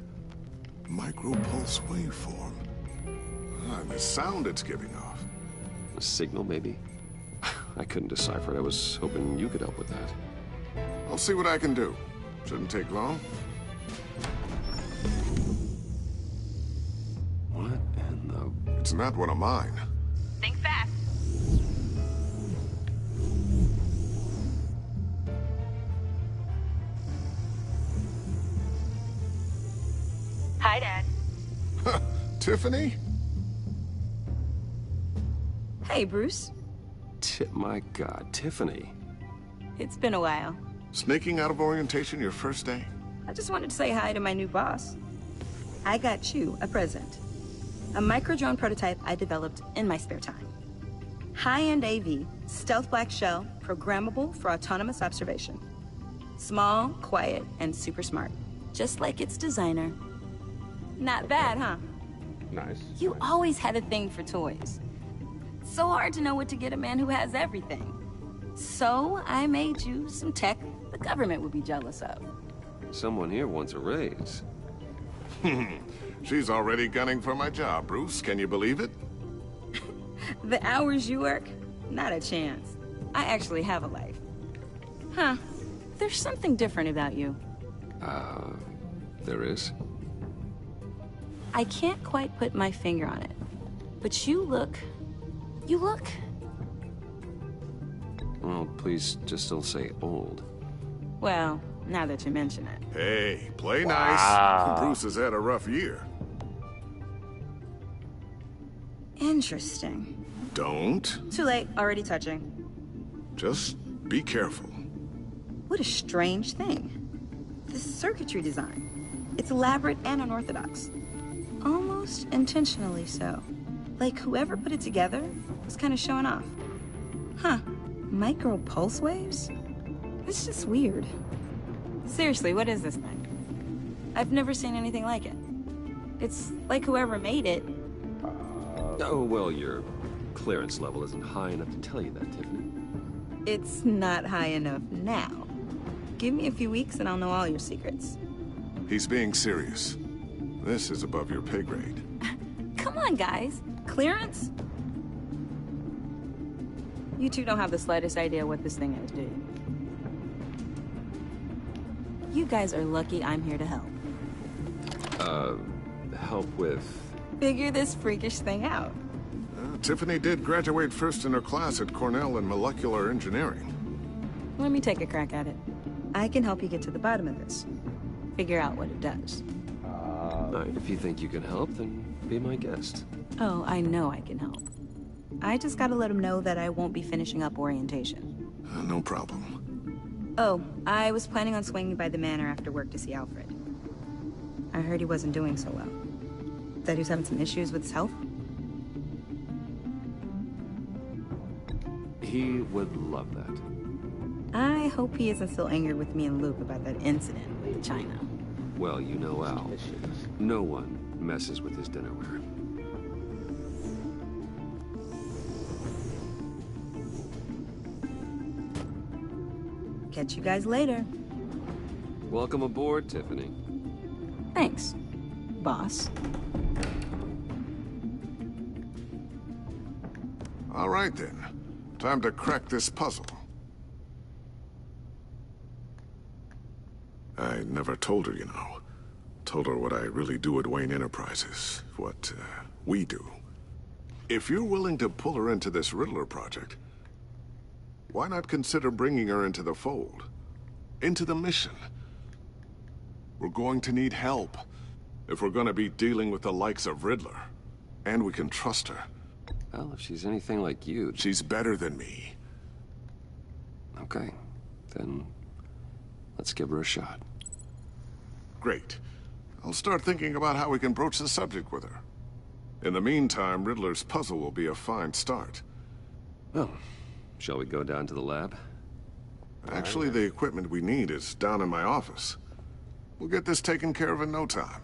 Micropulse waveform. And the sound it's giving off. A signal, maybe? I couldn't decipher it. I was hoping you could help with that. I'll see what I can do. Shouldn't take long. What in the... It's not one of mine. Think fast. Hi, Dad. Tiffany? Hey, Bruce. My God, Tiffany. It's been a while. Sneaking out of orientation your first day? I just wanted to say hi to my new boss. I got you a present. A micro-drone prototype I developed in my spare time. High-end AV, stealth black shell, programmable for autonomous observation. Small, quiet, and super smart. Just like its designer. Not bad, huh? Nice. You always had a thing for toys. So hard to know what to get a man who has everything. So I made you some tech the government would be jealous of. Someone here wants a raise. She's already gunning for my job, Bruce. Can you believe it? The hours you work? Not a chance. I actually have a life. Huh. There's something different about you. There is? I can't quite put my finger on it. But you look... Well, please just don't say old. Well, now that you mention it. Hey, play Wow. nice. Bruce has had a rough year. Interesting. Don't. Too late, already touching. Just be careful. What a strange thing. This circuitry design. It's elaborate and unorthodox. Almost intentionally so. Like whoever put it together was kind of showing off. Huh. Micro pulse waves? It's just weird. Seriously, what is this thing? I've never seen anything like it. It's like whoever made it. Oh, well, your clearance level isn't high enough to tell you that, Tiffany. It's not high enough now. Give me a few weeks and I'll know all your secrets. He's being serious. This is above your pay grade. Come on, guys. Clearance? You two don't have the slightest idea what this thing is, do you? You guys are lucky I'm here to help. Help with... Figure this freakish thing out. Tiffany did graduate first in her class at Cornell in molecular engineering. Let me take a crack at it. I can help you get to the bottom of this. Figure out what it does. If you think you can help, then be my guest. Oh, I know I can help. I just gotta let him know that I won't be finishing up orientation. No problem. Oh, I was planning on swinging by the manor after work to see Alfred. I heard he wasn't doing so well. That he was having some issues with his health. He would love that. I hope he isn't still angry with me and Luke about that incident with China. Well, you know Al. No one messes with his dinnerware. Catch you guys later. Welcome aboard, Tiffany. Thanks, boss. All right, then. Time to crack this puzzle. I never told her, you know. Told her what I really do at Wayne Enterprises. What, we do. If you're willing to pull her into this Riddler project, why not consider bringing her into the fold? Into the mission? We're going to need help if we're going to be dealing with the likes of Riddler. And we can trust her. Well, if she's anything like you... She's better than me. Okay, then let's give her a shot. Great. I'll start thinking about how we can broach the subject with her. In the meantime, Riddler's puzzle will be a fine start. Well, shall we go down to the lab? Actually, the equipment we need is down in my office. We'll get this taken care of in no time.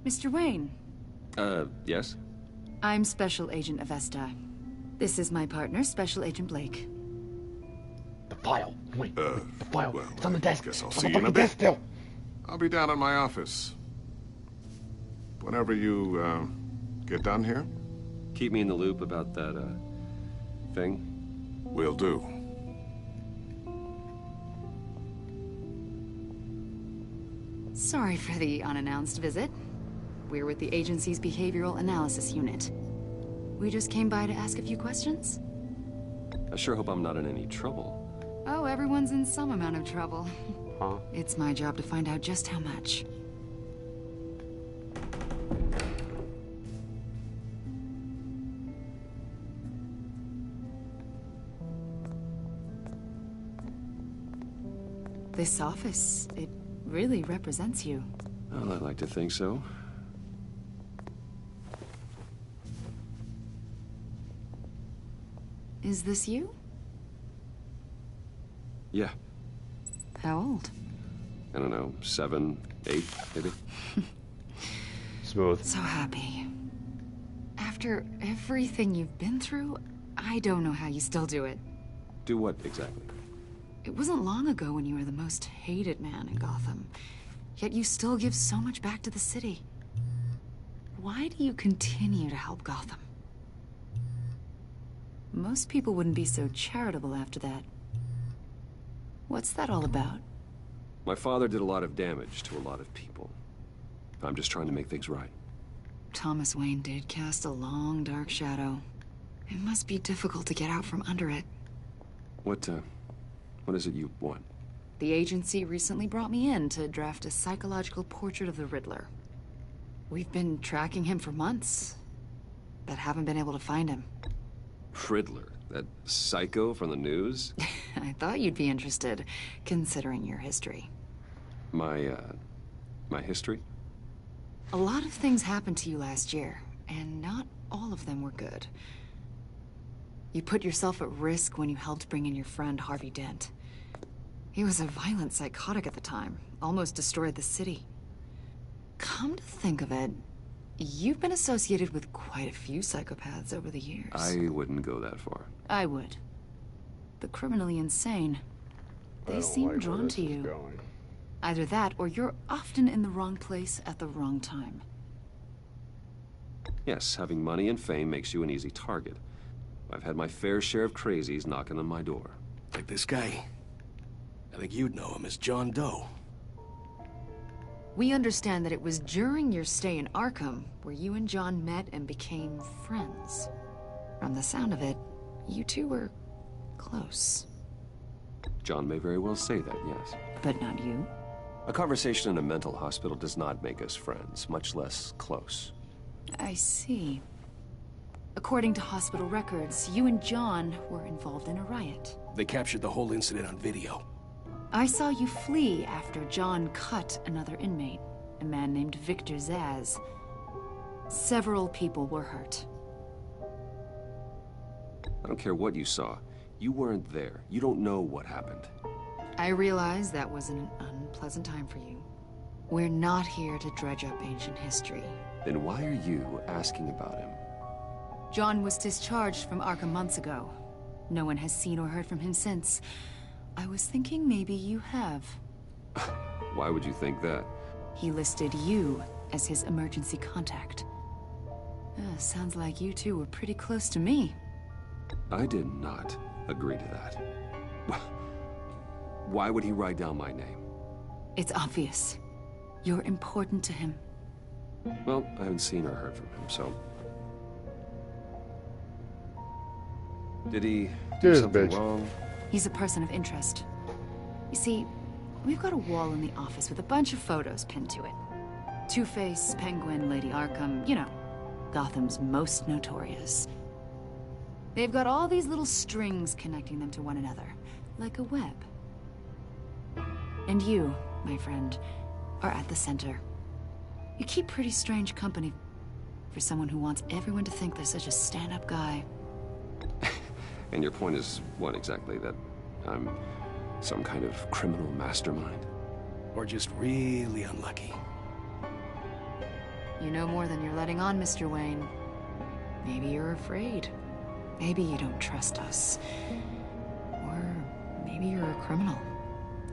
Mr. Wayne. Yes? I'm Special Agent Avesta. This is my partner, Special Agent Blake. The file. Wait, the file. Well, it's on the desk. Guess I'll It's see on you the in a fucking bit. desk still. I'll be down in my office. Whenever you, get done here? Keep me in the loop about that, thing? Will do. Sorry for the unannounced visit. We're with the agency's behavioral analysis unit. We just came by to ask a few questions. I sure hope I'm not in any trouble. Oh, everyone's in some amount of trouble. Huh? It's my job to find out just how much. This office, it really represents you. Well, I'd like to think so. Is this you? Yeah. How old? I don't know, 7, 8, maybe? Smooth. So happy. After everything you've been through, I don't know how you still do it. Do what, exactly? It wasn't long ago when you were the most hated man in Gotham. Yet you still give so much back to the city. Why do you continue to help Gotham? Most people wouldn't be so charitable after that. What's that all about? My father did a lot of damage to a lot of people. I'm just trying to make things right. Thomas Wayne did cast a long, dark shadow. It must be difficult to get out from under it. What is it you want? The agency recently brought me in to draft a psychological portrait of the Riddler. We've been tracking him for months, but haven't been able to find him. Riddler? That psycho from the news? I thought you'd be interested, considering your history. My history? A lot of things happened to you last year, and not all of them were good. You put yourself at risk when you helped bring in your friend Harvey Dent. He was a violent psychotic at the time, almost destroyed the city. Come to think of it, you've been associated with quite a few psychopaths over the years. I wouldn't go that far. I would. The criminally insane. They seem drawn to you. Either that, or you're often in the wrong place at the wrong time. Yes, having money and fame makes you an easy target. I've had my fair share of crazies knocking on my door. Like this guy. I think you'd know him as John Doe. We understand that it was during your stay in Arkham where you and John met and became friends. From the sound of it, you two were close. John may very well say that, yes. But not you? A conversation in a mental hospital does not make us friends, much less close. I see. According to hospital records, you and John were involved in a riot. They captured the whole incident on video. I saw you flee after John cut another inmate, a man named Victor Zsasz. Several people were hurt. I don't care what you saw. You weren't there. You don't know what happened. I realize that was an unpleasant time for you. We're not here to dredge up ancient history. Then why are you asking about him? John was discharged from Arkham months ago. No one has seen or heard from him since. I was thinking maybe you have. Why would you think that? He listed you as his emergency contact. Sounds like you two were pretty close to me. I did not agree to that. Why would he write down my name? It's obvious. You're important to him. Well, I haven't seen or heard from him, so... Did he do something wrong? He's a person of interest. You see, we've got a wall in the office with a bunch of photos pinned to it. Two-Face, Penguin, Lady Arkham, you know, Gotham's most notorious. They've got all these little strings connecting them to one another, like a web. And you, my friend, are at the center. You keep pretty strange company for someone who wants everyone to think they're such a stand-up guy. And your point is what exactly? That I'm some kind of criminal mastermind? Or just really unlucky? You know more than you're letting on, Mr. Wayne. Maybe you're afraid. Maybe you don't trust us. Or maybe you're a criminal,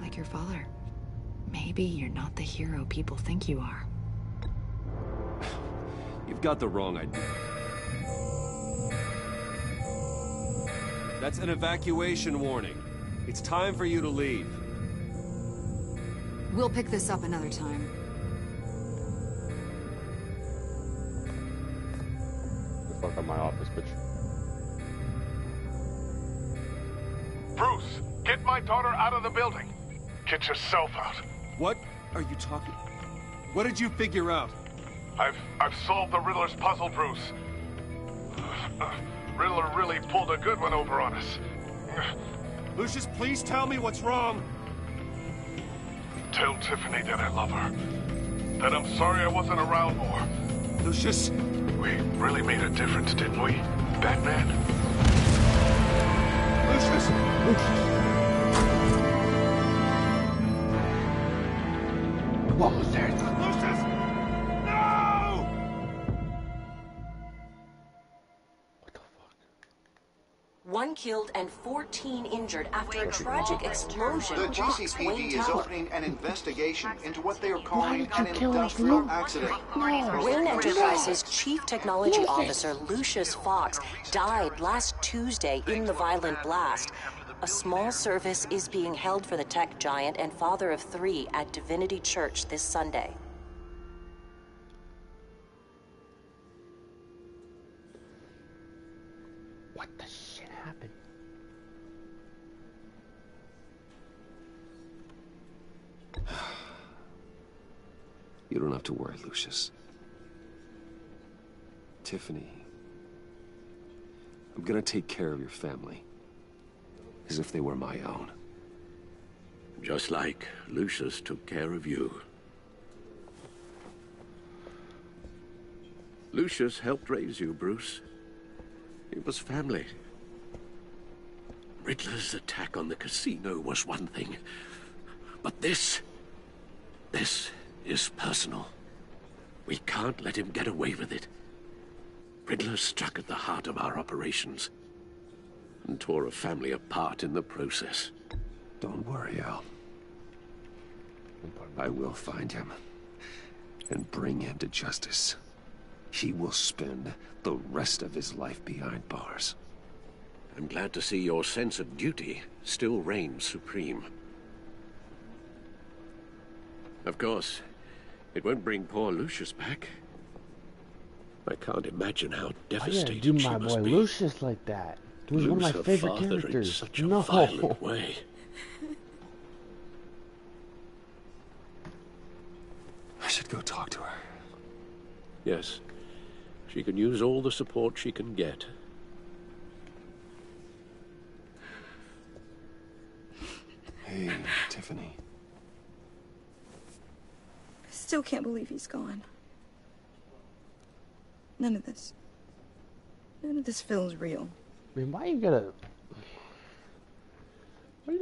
like your father. Maybe you're not the hero people think you are. You've got the wrong idea. That's an evacuation warning. It's time for you to leave. We'll pick this up another time. The fuck out my office, bitch. Bruce, get my daughter out of the building. Get yourself out. What are you talking? What did you figure out? I've solved the Riddler's puzzle, Bruce. Riddler really pulled a good one over on us. Lucius, please tell me what's wrong. Tell Tiffany that I love her. That I'm sorry I wasn't around more. Lucius? We really made a difference, didn't we, Batman? Lucius! What was that? Lucius! No! One killed and 14 injured after a tragic explosion. The GCPD is opening an investigation into what they are calling an industrial accident. Wayne Enterprises' chief technology officer, Lucius Fox, died last Tuesday in the violent blast. A small service is being held for the tech giant and father of 3 at Divinity Church this Sunday. You don't have to worry, Lucius. Tiffany, I'm gonna take care of your family. As if they were my own. Just like Lucius took care of you. Lucius helped raise you, Bruce. It was family. Riddler's attack on the casino was one thing. But this is personal. We can't let him get away with it. Riddler struck at the heart of our operations and tore a family apart in the process. Don't worry, Al. I will find him and bring him to justice. He will spend the rest of his life behind bars. I'm glad to see your sense of duty still reigns supreme. Of course, it won't bring poor Lucius back. I can't imagine how devastated do she my must boy be. Lucius like that? He was one of my favorite characters. In such a No. violent way. I should go talk to her. Yes, she can use all the support she can get. Hey, Tiffany. I still can't believe he's gone. None of this feels real. I mean, why you do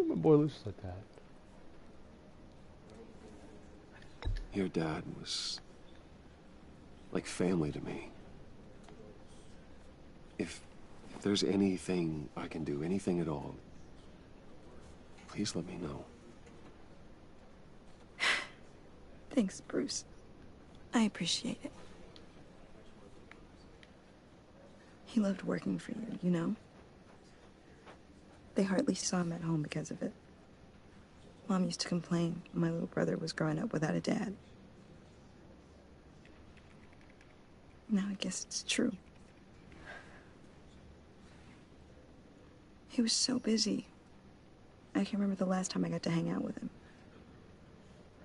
my boy Lucius like that? Your dad was like family to me. If there's anything I can do, anything at all, please let me know. Thanks, Bruce. I appreciate it. He loved working for you, you know? They hardly saw him at home because of it. Mom used to complain my little brother was growing up without a dad. Now I guess it's true. He was so busy. I can't remember the last time I got to hang out with him.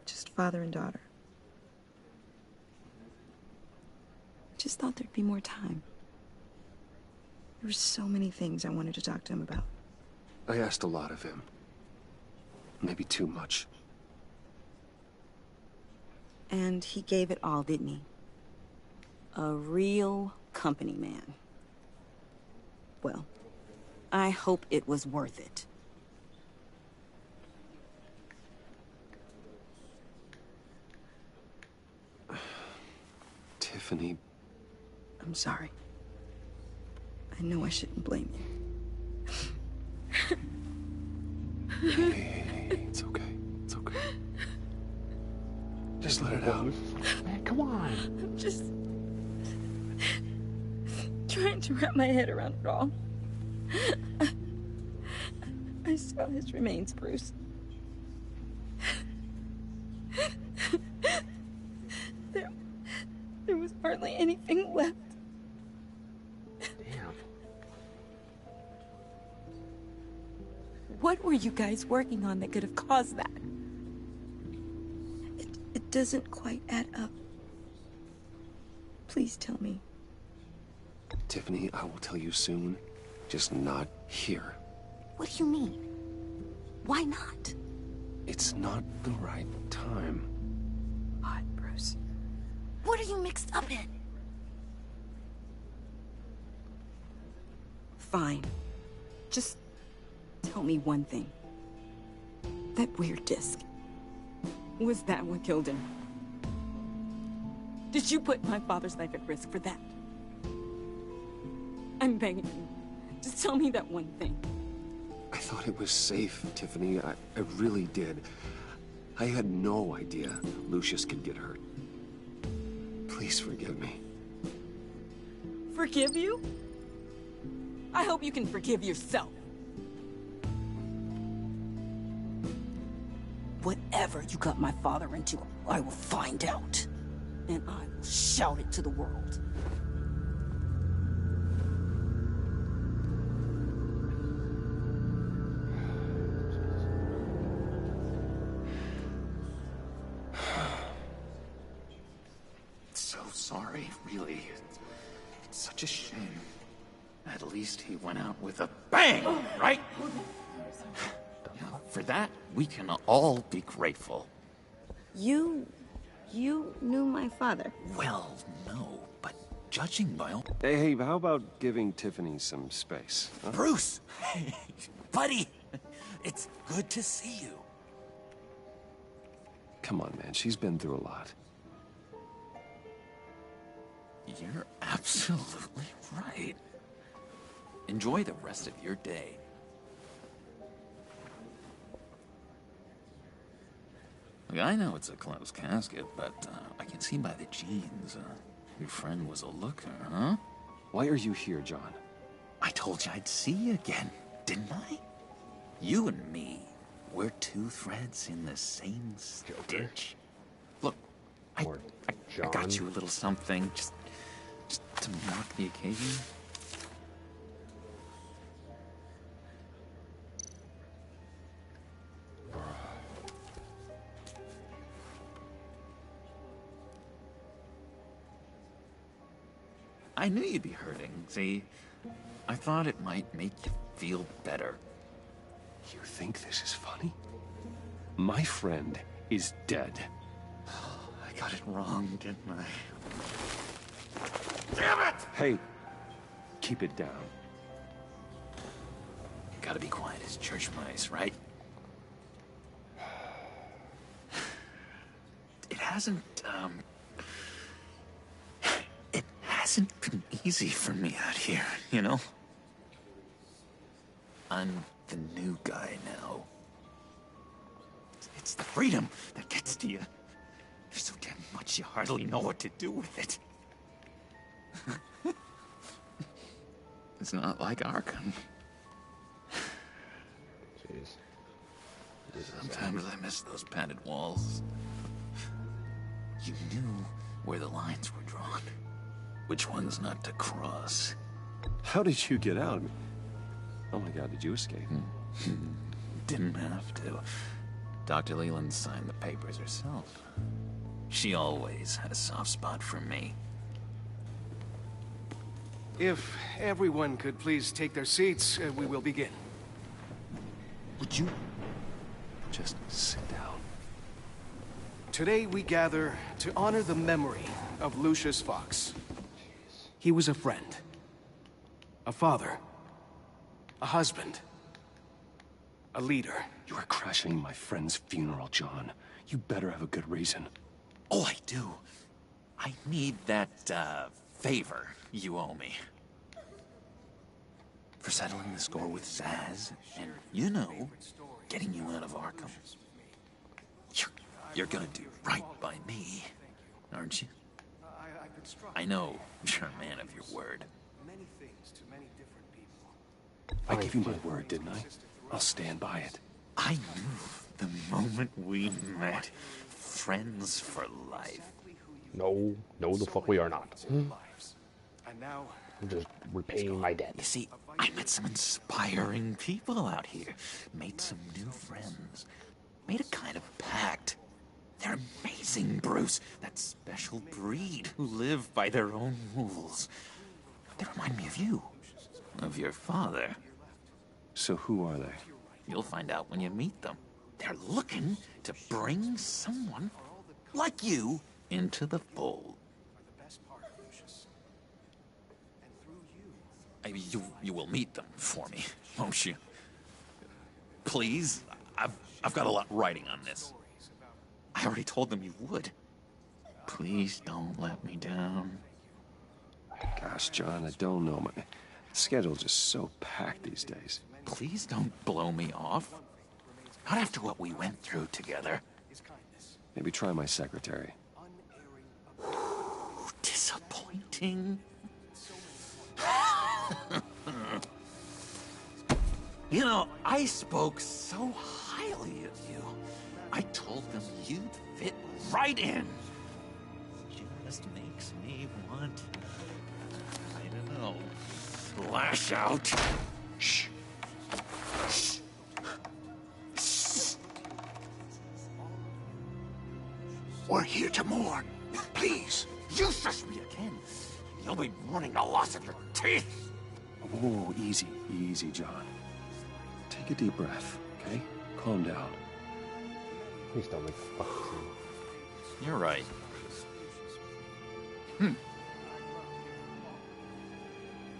Just father and daughter. I just thought there'd be more time. There were so many things I wanted to talk to him about. I asked a lot of him. Maybe too much. And he gave it all, didn't he? A real company man. Well, I hope it was worth it. Tiffany. I'm sorry. I know I shouldn't blame you. Hey, it's okay. It's okay. Just let it out. Man, come on. I'm just trying to wrap my head around it all. I saw his remains, Bruce. There was hardly anything left. Damn. What were you guys working on that could have caused that? It doesn't quite add up. Please tell me. Tiffany, I will tell you soon. Just not here. What do you mean? Why not? It's not the right time. What, Bruce? What are you mixed up in? Fine. Just tell me one thing. That weird disc. Was that what killed him? Did you put my father's life at risk for that? I'm begging you. Just tell me that one thing. I thought it was safe, Tiffany. I really did. I had no idea Lucius could get hurt. Please forgive me. Forgive you? I hope you can forgive yourself. Whatever you got my father into, I will find out. And I will shout it to the world. so sorry, really. It's such a shame. At least he went out with a bang, right? For that, we can all be grateful. You knew my father. Well, no, but judging by all... Hey, how about giving Tiffany some space? Huh? Bruce! Hey, buddy! It's good to see you. Come on, man. She's been through a lot. You're absolutely right. Enjoy the rest of your day. Look, I know it's a closed casket, but I can see by the jeans, your friend was a looker, huh? Why are you here, John? I told you I'd see you again, didn't I? You and me, we're two threads in the same stitch. Look, I got you a little something, just to mark the occasion. I knew you'd be hurting, see? I thought it might make you feel better. You think this is funny? My friend is dead. I got it wrong, didn't I? Damn it! Hey, keep it down. Gotta be quiet as church mice, right? It hasn't been easy for me out here, you know? I'm the new guy now. It's the freedom that gets to you. There's so damn much you hardly know what to do with it. It's not like Arkham. Jeez. Sometimes I miss those padded walls. You knew where the lines were drawn. Which ones not to cross. How did you get out? Oh my God, did you escape? Didn't have to. Dr. Leland signed the papers herself. She always had a soft spot for me. If everyone could please take their seats, we will begin. Would you just sit down? Today we gather to honor the memory of Lucius Fox. He was a friend, a father, a husband, a leader. You are crashing my friend's funeral, John. You better have a good reason. Oh, I do. I need that, favor you owe me. For settling the score with Zaz, and, you know, getting you out of Arkham. You're gonna do right by me, aren't you? I know you're a man of your word. I gave you my word, didn't I? I'll stand by it. I knew the moment we met. Friends for life. No, the fuck we are not. And now, I'm just repaying my debt. You see, I met some inspiring people out here. Made some new friends. Made a kind of pact. They're amazing, Bruce. That special breed who live by their own rules. They remind me of you. Of your father. So who are they? You'll find out when you meet them. They're looking to bring someone like you into the fold. You will meet them for me, won't you? Please? I've got a lot writing on this. I already told them you would. Please don't let me down. Gosh, John, I don't know. My schedule's just so packed these days. Please don't blow me off. Not after what we went through together. Maybe try my secretary. Disappointing. You know, I spoke so highly of you. I told them you'd fit right in. Just makes me want, I don't know, lash out. Shh. Shh. Shh. We're here to mourn. Please. You shush me again, you'll be mourning the loss of your teeth. Oh, easy, easy, John. Take a deep breath, okay? Calm down. Please don't make a fucking scene. You're right.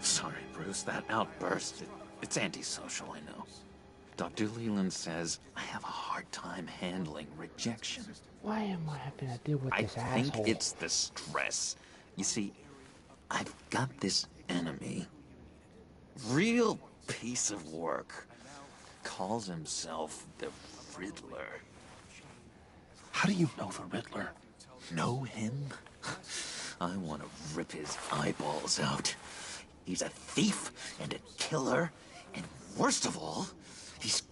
Sorry, Bruce, that outburst, it's antisocial, I know. Dr. Leland says I have a hard time handling rejection. Why am I having to deal with this asshole? I think it's the stress. You see, I've got this enemy. Real piece of work. Calls himself the Riddler. How do you know the Riddler? Know him? I want to rip his eyeballs out. He's a thief and a killer, and worst of all, he's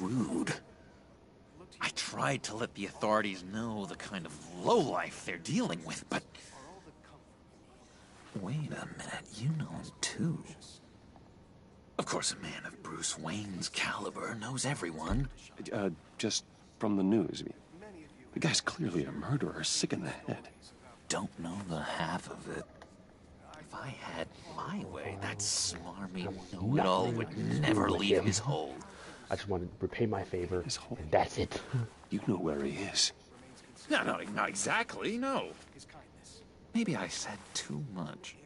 rude. I tried to let the authorities know the kind of lowlife they're dealing with, but... Wait a minute, you know him too. Of course, a man of Bruce Wayne's caliber knows everyone. Just from the news. The guy's clearly a murderer, sick in the head. Don't know the half of it. If I had my way, that smarmy know-it-all would never leave his hold. I just want to repay my favor, and that's it. You know where he is. No, not exactly, no. Maybe I said too much.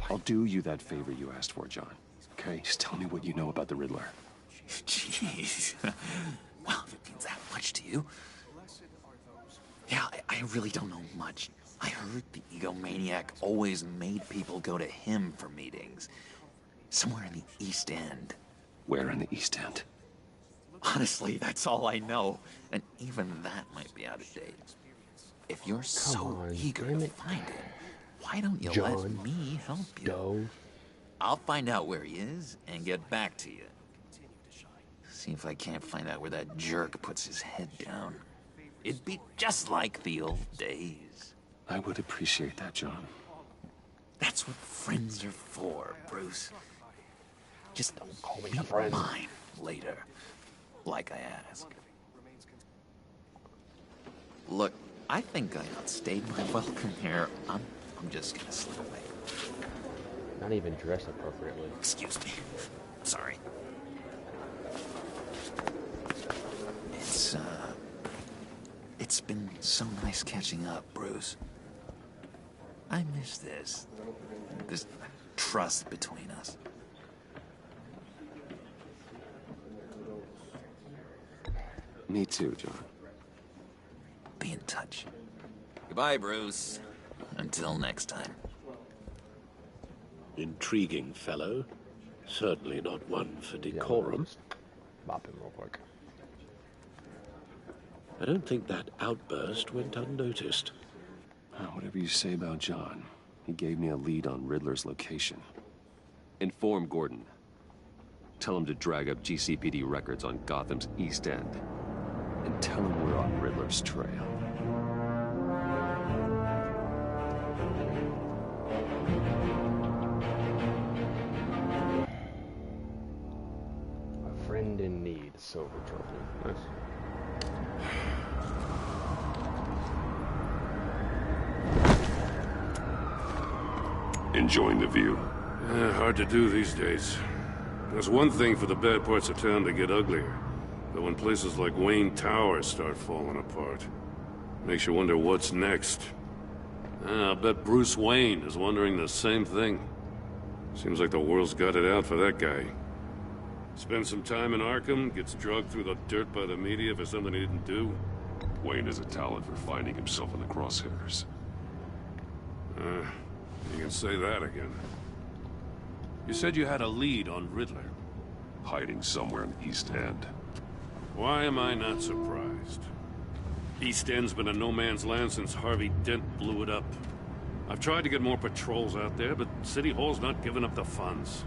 I'll do you that favor you asked for, John. Okay? Just tell me what you know about the Riddler. Jeez. Well, if it means that much to you. Yeah, I really don't know much. I heard the egomaniac always made people go to him for meetings. Somewhere in the East End. Where in the East End? Honestly, that's all I know. And even that might be out of date. If you're so eager to find him, why don't you let me help you? I'll find out where he is and get back to you. See if I can't find out where that jerk puts his head down. It'd be just like the old days. I would appreciate that, John. That's what friends are for, Bruce. Just don't call me a friend. Mine later, like I asked. Look, I think I outstayed my welcome here. I'm just gonna slip away. Not even dressed appropriately. Excuse me. Sorry. It's been so nice catching up, Bruce. I miss this trust between us. Me too, John. Be in touch. Goodbye, Bruce. Until next time. Intriguing fellow. Certainly not one for decorum. Bop him real quick. I don't think that outburst went unnoticed. Whatever you say about John, he gave me a lead on Riddler's location. Inform Gordon. Tell him to drag up GCPD records on Gotham's East End. And tell him we're on Riddler's trail. A friend in need, silver trophy. Nice. Enjoying the view? Hard to do these days. There's one thing for the bad parts of town to get uglier. But when places like Wayne Tower start falling apart, makes you wonder what's next. I'll bet Bruce Wayne is wondering the same thing. Seems like the world's got it out for that guy. Spends some time in Arkham, gets drugged through the dirt by the media for something he didn't do. Wayne has a talent for finding himself in the crosshairs. You can say that again. You said you had a lead on Riddler. Hiding somewhere in East End. Why am I not surprised? East End's been a no-man's land since Harvey Dent blew it up. I've tried to get more patrols out there, but City Hall's not giving up the funds.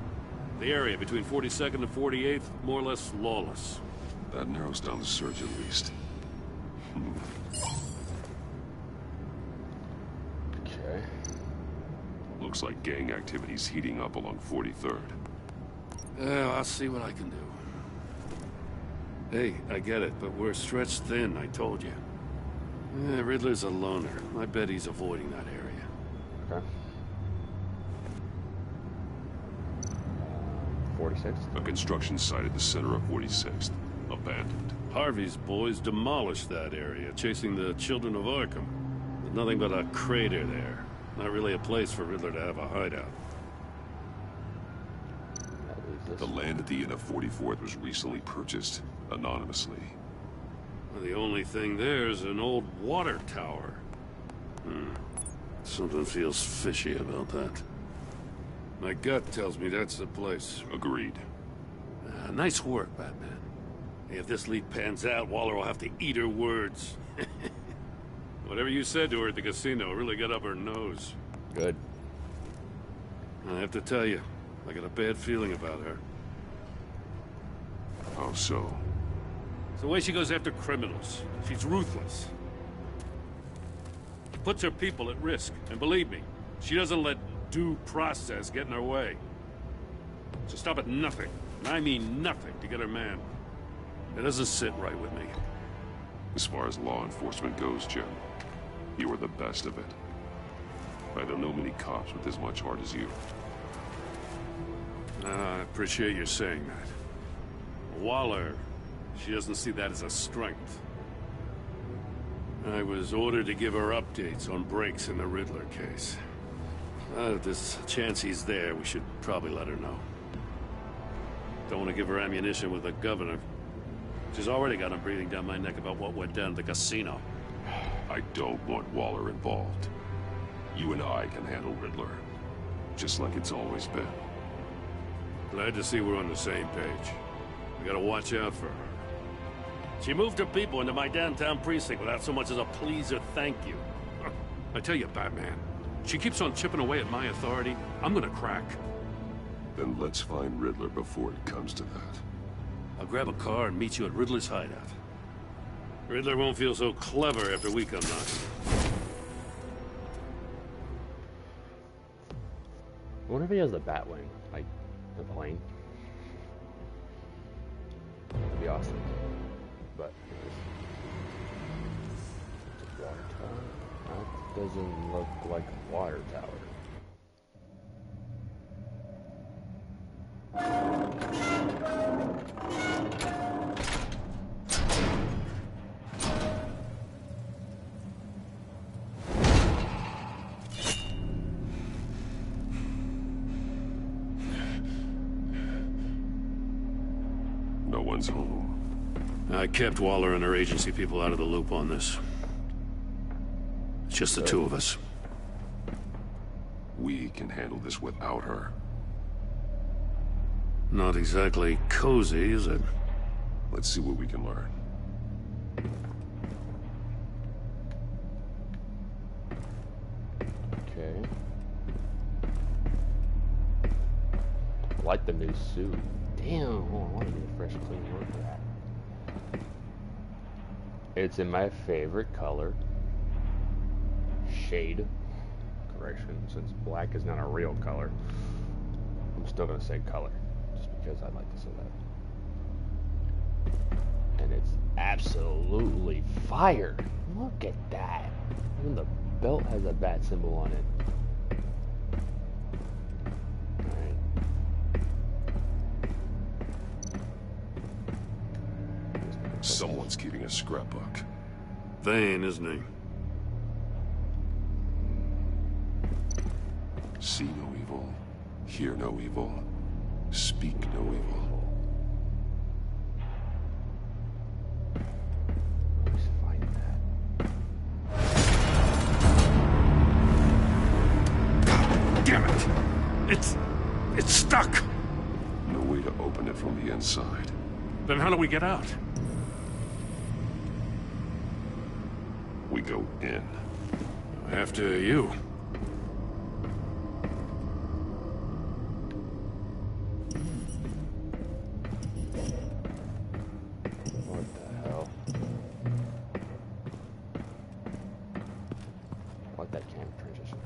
The area between 42nd and 48th, more or less lawless. That narrows down the search at least. Okay. Looks like gang activity's heating up along 43rd. Well, I'll see what I can do. Hey, I get it, but we're stretched thin, I told you. Riddler's a loner. I bet he's avoiding that area. Okay. 46th? A construction site at the center of 46th. Abandoned. Harvey's boys demolished that area, chasing the children of Arkham. There's nothing but a crater there. Not really a place for Riddler to have a hideout. The land at the end of 44th was recently purchased, anonymously. Well, the only thing there is an old water tower. Something feels fishy about that. My gut tells me that's the place. Agreed. Nice work, Batman. If this lead pans out, Waller will have to eat her words. Whatever you said to her at the casino really got up her nose. Good. I have to tell you, I got a bad feeling about her. How so? It's the way she goes after criminals. She's ruthless. Puts her people at risk. And believe me, she doesn't let due process get in her way. She'll stop at nothing, and I mean nothing, to get her man. It doesn't sit right with me. As far as law enforcement goes, Jim, you are the best of it. I don't know many cops with as much heart as you. I appreciate you saying that. Waller, she doesn't see that as a strength. I was ordered to give her updates on breaks in the Riddler case. If there's a chance he's there, we should probably let her know. Don't want to give her ammunition with the governor. She's already got him breathing down my neck about what went down at the casino. I don't want Waller involved. You and I can handle Riddler, just like it's always been. Glad to see we're on the same page. We gotta watch out for her. She moved her people into my downtown precinct without so much as a please or thank you. I tell you, Batman, she keeps on chipping away at my authority. I'm gonna crack. Then let's find Riddler before it comes to that. I'll grab a car and meet you at Riddler's hideout. Riddler won't feel so clever after we come knocking. I wonder if he has the Batwing, like the plane. That'd be awesome. But it's a water tower. That doesn't look like a water tower. No one's home. I kept Waller and her agency people out of the loop on this. It's just the two of us. We can handle this without her. Not exactly cozy, is it? Let's see what we can learn. Okay. I like the new suit. Damn, I want to get a fresh, clean look for that. It's in my favorite color. Shade. Correction, since black is not a real color. I'm still going to say color. Just because I'd like to say that. And it's absolutely fire. Look at that. Even the belt has a bat symbol on it. Someone's keeping a scrapbook. Vane, isn't he? See no evil, hear no evil, speak no evil. Let's find that. God damn it! It's stuck! No way to open it from the inside. Then how do we get out? We go in. After you. What the hell? What that camera transition?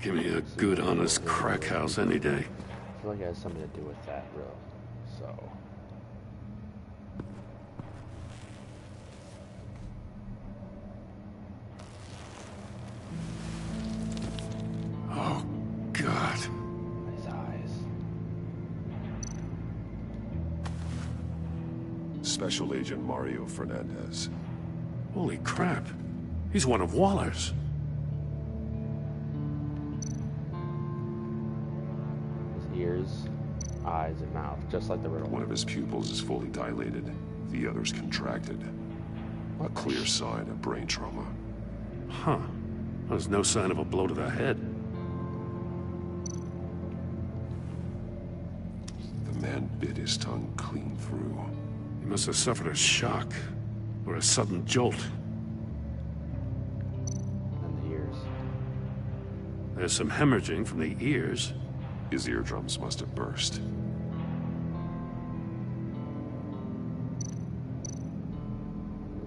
Give me a good, honest crack house any day. feel like it has something to do with that, bro. So. Oh, God. His eyes. Special Agent Mario Fernandez. Holy crap. He's one of Waller's. His ears, eyes, and mouth, just like the riddle. One of his pupils is fully dilated. The other's contracted. A clear sign of brain trauma. Huh. There's no sign of a blow to the head. The man bit his tongue clean through. He must have suffered a shock, or a sudden jolt. And the ears. There's some hemorrhaging from the ears. His eardrums must have burst.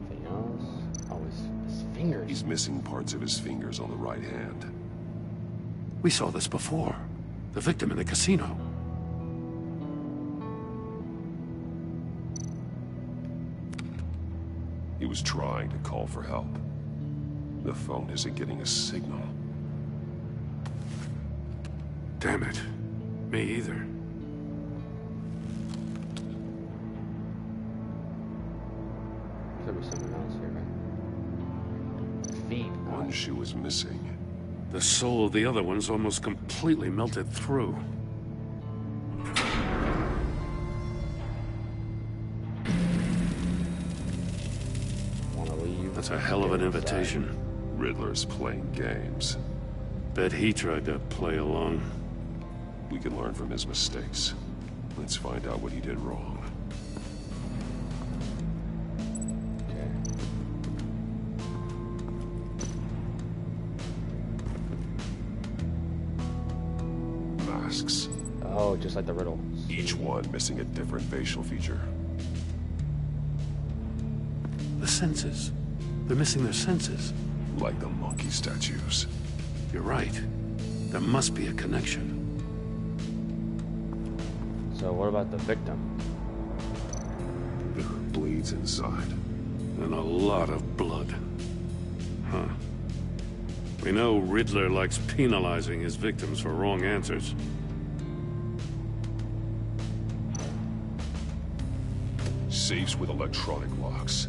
Anything else? Oh, his fingers. He's missing parts of his fingers on the right hand. We saw this before. The victim in the casino. He was trying to call for help. The phone isn't getting a signal. Damn it. Me either. Could be something else here, right? Feet. One shoe is missing. The soul of the other one's almost completely melted through. That's a hell of an invitation. Riddler's playing games. Bet he tried to play along. We can learn from his mistakes. Let's find out what he did wrong. Masks. Oh, just like the riddle. Each one missing a different facial feature. The senses. They're missing their senses. Like the monkey statues. You're right. There must be a connection. So what about the victim? Bleeds inside. And a lot of blood. Huh. We know Riddler likes penalizing his victims for wrong answers. Safes with electronic locks.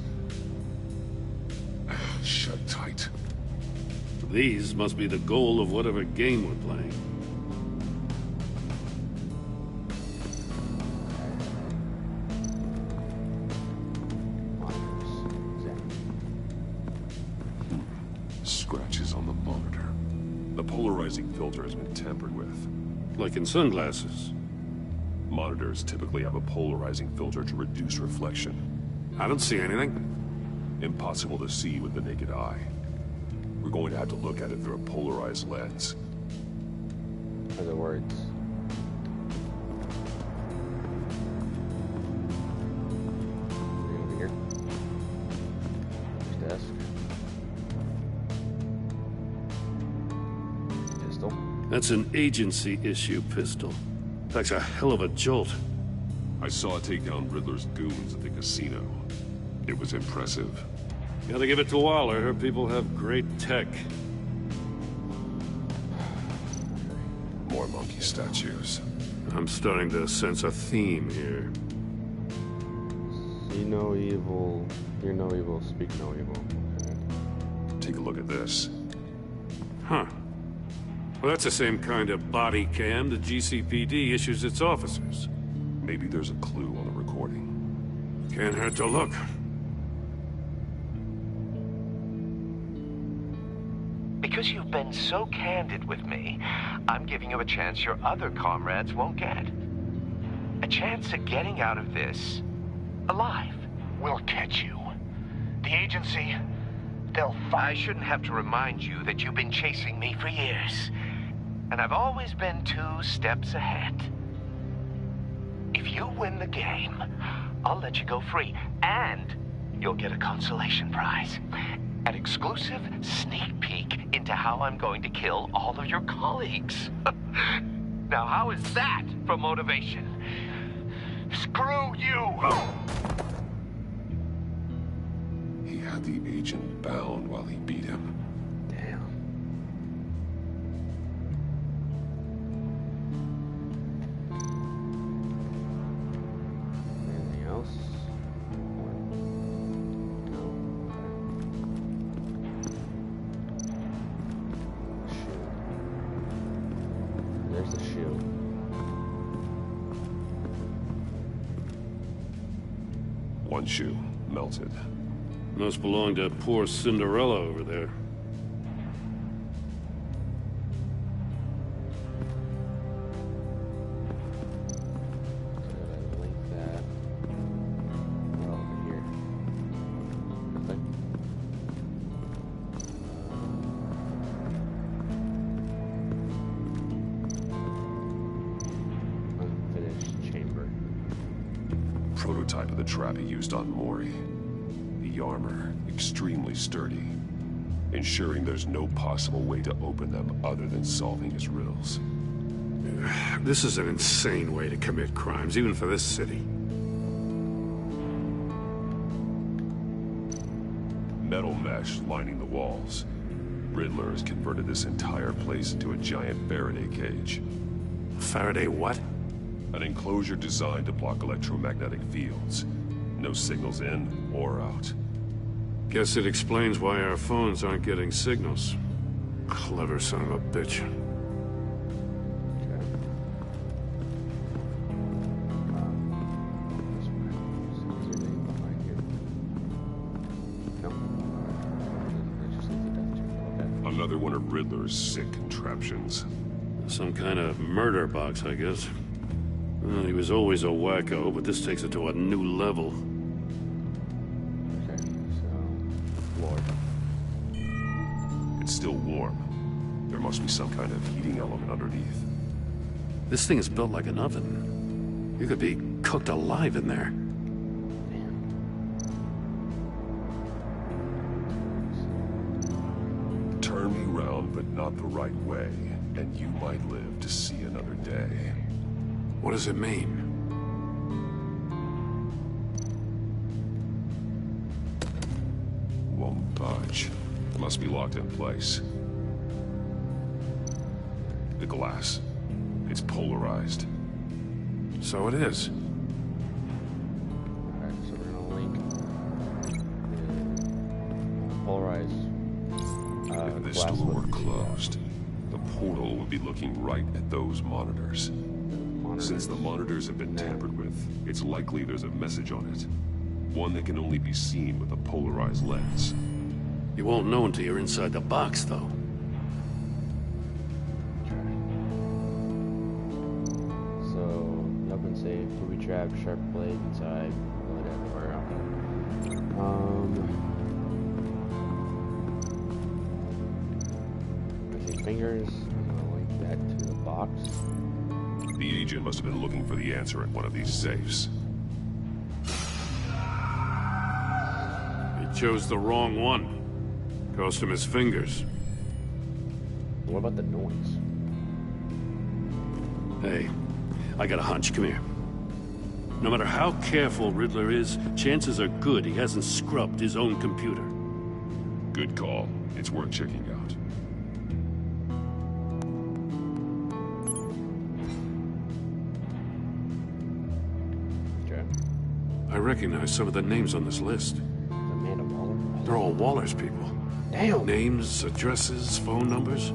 Shut tight. These must be the goal of whatever game we're playing. Scratches on the monitor. The polarizing filter has been tampered with. Like in sunglasses. Monitors typically have a polarizing filter to reduce reflection. I don't see anything. Impossible to see with the naked eye. We're going to have to look at it through a polarized lens. Other words. Over here. There's desk. Pistol. That's an agency issue pistol. That's a hell of a jolt. I saw it take down Riddler's goons at the casino. It was impressive. Gotta give it to Waller. Her people have great tech. More monkey statues. I'm starting to sense a theme here. See no evil, hear no evil, speak no evil. Okay. Take a look at this. Huh. Well, that's the same kind of body cam the GCPD issues its officers. Maybe there's a clue on the recording. Can't hurt to look. Because you've been so candid with me, I'm giving you a chance your other comrades won't get. A chance at getting out of this alive. We'll catch you. The agency, they'll find... I shouldn't have to remind you that you've been chasing me for years. And I've always been 2 steps ahead. If you win the game, I'll let you go free. And you'll get a consolation prize. An exclusive sneak peek into how I'm going to kill all of your colleagues. Now, how is that for motivation? Screw you! He had the agent bound while he beat him. Damn. Anything else? No. Shoe. There's the shoe. One shoe, melted. Must belong to poor Cinderella over there. Link that. Well, over here. Nothing. Unfinished chamber. Prototype of the trap he used on Mori. The armor, extremely sturdy, ensuring there's no possible way to open them other than solving his riddles. This is an insane way to commit crimes, even for this city. Metal mesh lining the walls. Riddler has converted this entire place into a giant Faraday cage. Faraday what? An enclosure designed to block electromagnetic fields. No signals in or out. Guess it explains why our phones aren't getting signals. Clever son of a bitch. Another one of Riddler's sick contraptions. Some kind of murder box, I guess. Well, he was always a wacko, but this takes it to a new level. Okay, so floor. It's still warm. There must be some kind of heating element underneath. This thing is built like an oven. You could be cooked alive in there. Turn me round, but not the right way, and you might live to see another day. What does it mean? Won't budge. Must be locked in place. The glass. It's polarized. So it is. Alright, so we're gonna link polarized If this glass door were with the, closed, the portal would be looking right at those monitors. Since the monitors have been tampered with, it's likely there's a message on it. One that can only be seen with a polarized lens. You won't know until you're inside the box, though. So, open safe, booby trap, sharp blade inside, bullet everywhere. I see fingers. I'm gonna link that to the box. The agent must have been looking for the answer in one of these safes. He chose the wrong one. Cost him his fingers. What about the noise? Hey, I got a hunch. Come here. No matter how careful Riddler is, chances are good he hasn't scrubbed his own computer. Good call. It's worth checking out. I recognize some of the names on this list. Amanda Waller? They're all Waller's people. Damn! Names, addresses, phone numbers.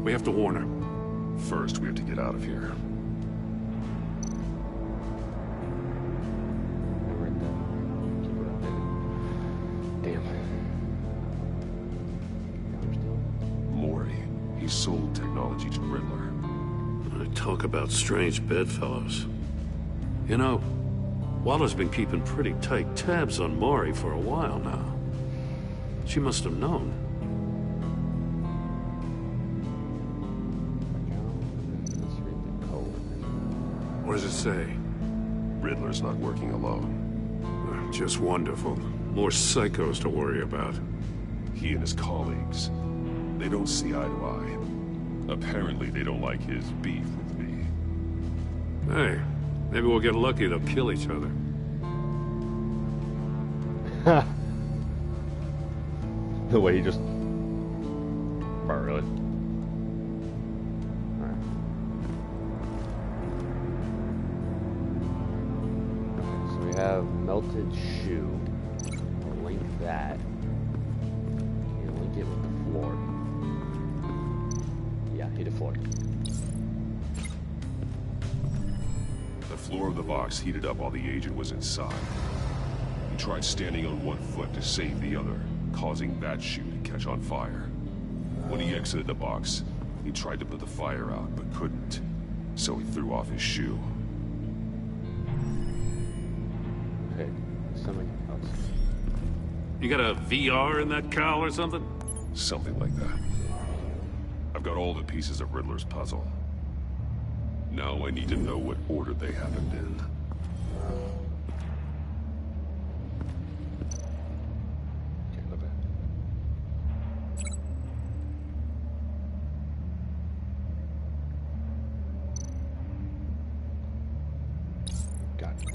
We have to warn her. First, we have to get out of here. Mori. He sold technology to Riddler. Talk about strange bedfellows. You know, Waller's been keeping pretty tight tabs on Mori for a while now. She must have known. What does it say? Riddler's not working alone. Just wonderful. More psychos to worry about. He and his colleagues, they don't see eye to eye. Apparently, they don't like his beef with me. Hey, maybe we'll get lucky to kill each other. The way he just... Oh, really? Alright. So we have melted shoe. We'll link that. And link it with the floor. Yeah, hit the floor. The floor of the box heated up while the agent was inside. He tried standing on one foot to save the other, causing that shoe to catch on fire. When he exited the box, he tried to put the fire out, but couldn't. So he threw off his shoe. Okay, something else. You got a VR in that cowl or something? Something like that. I've got all the pieces of Riddler's puzzle. Now I need to know what order they happened in.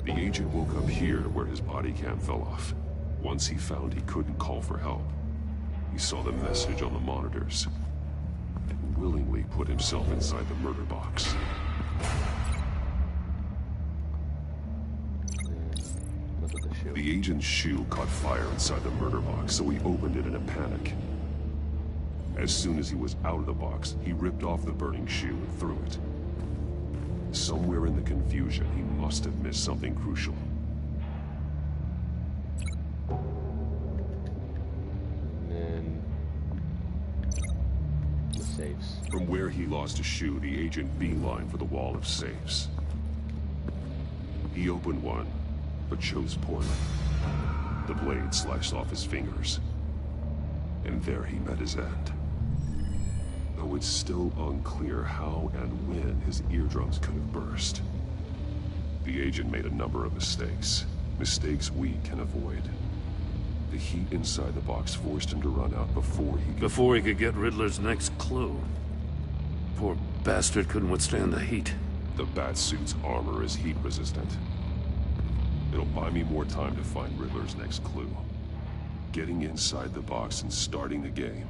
The agent woke up here where his body cam fell off. Once he found he couldn't call for help, he saw the message on the monitors and willingly put himself inside the murder box. The agent's shoe caught fire inside the murder box, so he opened it in a panic. As soon as he was out of the box, he ripped off the burning shoe and threw it. Somewhere in the confusion, he must have missed something crucial. And then... the safes. From where he lost a shoe, the agent beelined for the wall of safes. He opened one, but chose poorly. The blade sliced off his fingers. And there he met his end. Though it's still unclear how and when his eardrums could have burst. The agent made a number of mistakes. Mistakes we can avoid. The heat inside the box forced him to run out before he could get Riddler's next clue. Poor bastard couldn't withstand the heat. The Batsuit's armor is heat resistant. It'll buy me more time to find Riddler's next clue. Getting inside the box and starting the game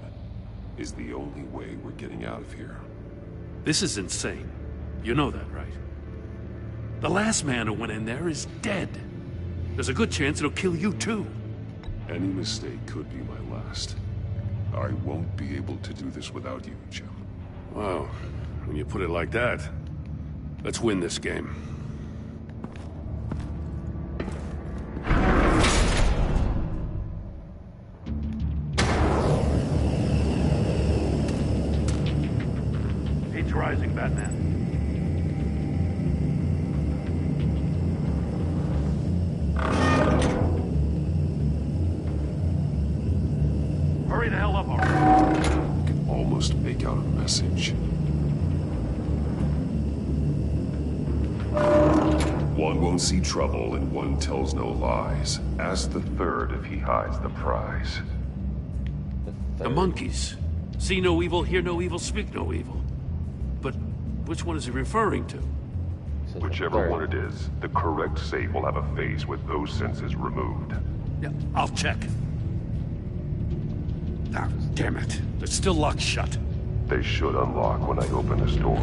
is the only way we're getting out of here. This is insane. You know that, right? The last man who went in there is dead. There's a good chance it'll kill you too. Any mistake could be my last. I won't be able to do this without you, Jim. Wow, when you put it like that, let's win this game. Heat's rising, Batman. Hurry the hell up, already. I can almost make out a message. One won't see trouble and one tells no lies. Ask the third if he hides the prize. The monkeys. See no evil, hear no evil, speak no evil. But which one is he referring to? Whichever one it is, the correct safe will have a face with those senses removed. Yeah, I'll check. Ah, damn it. It's still locked shut. They should unlock when I open this door.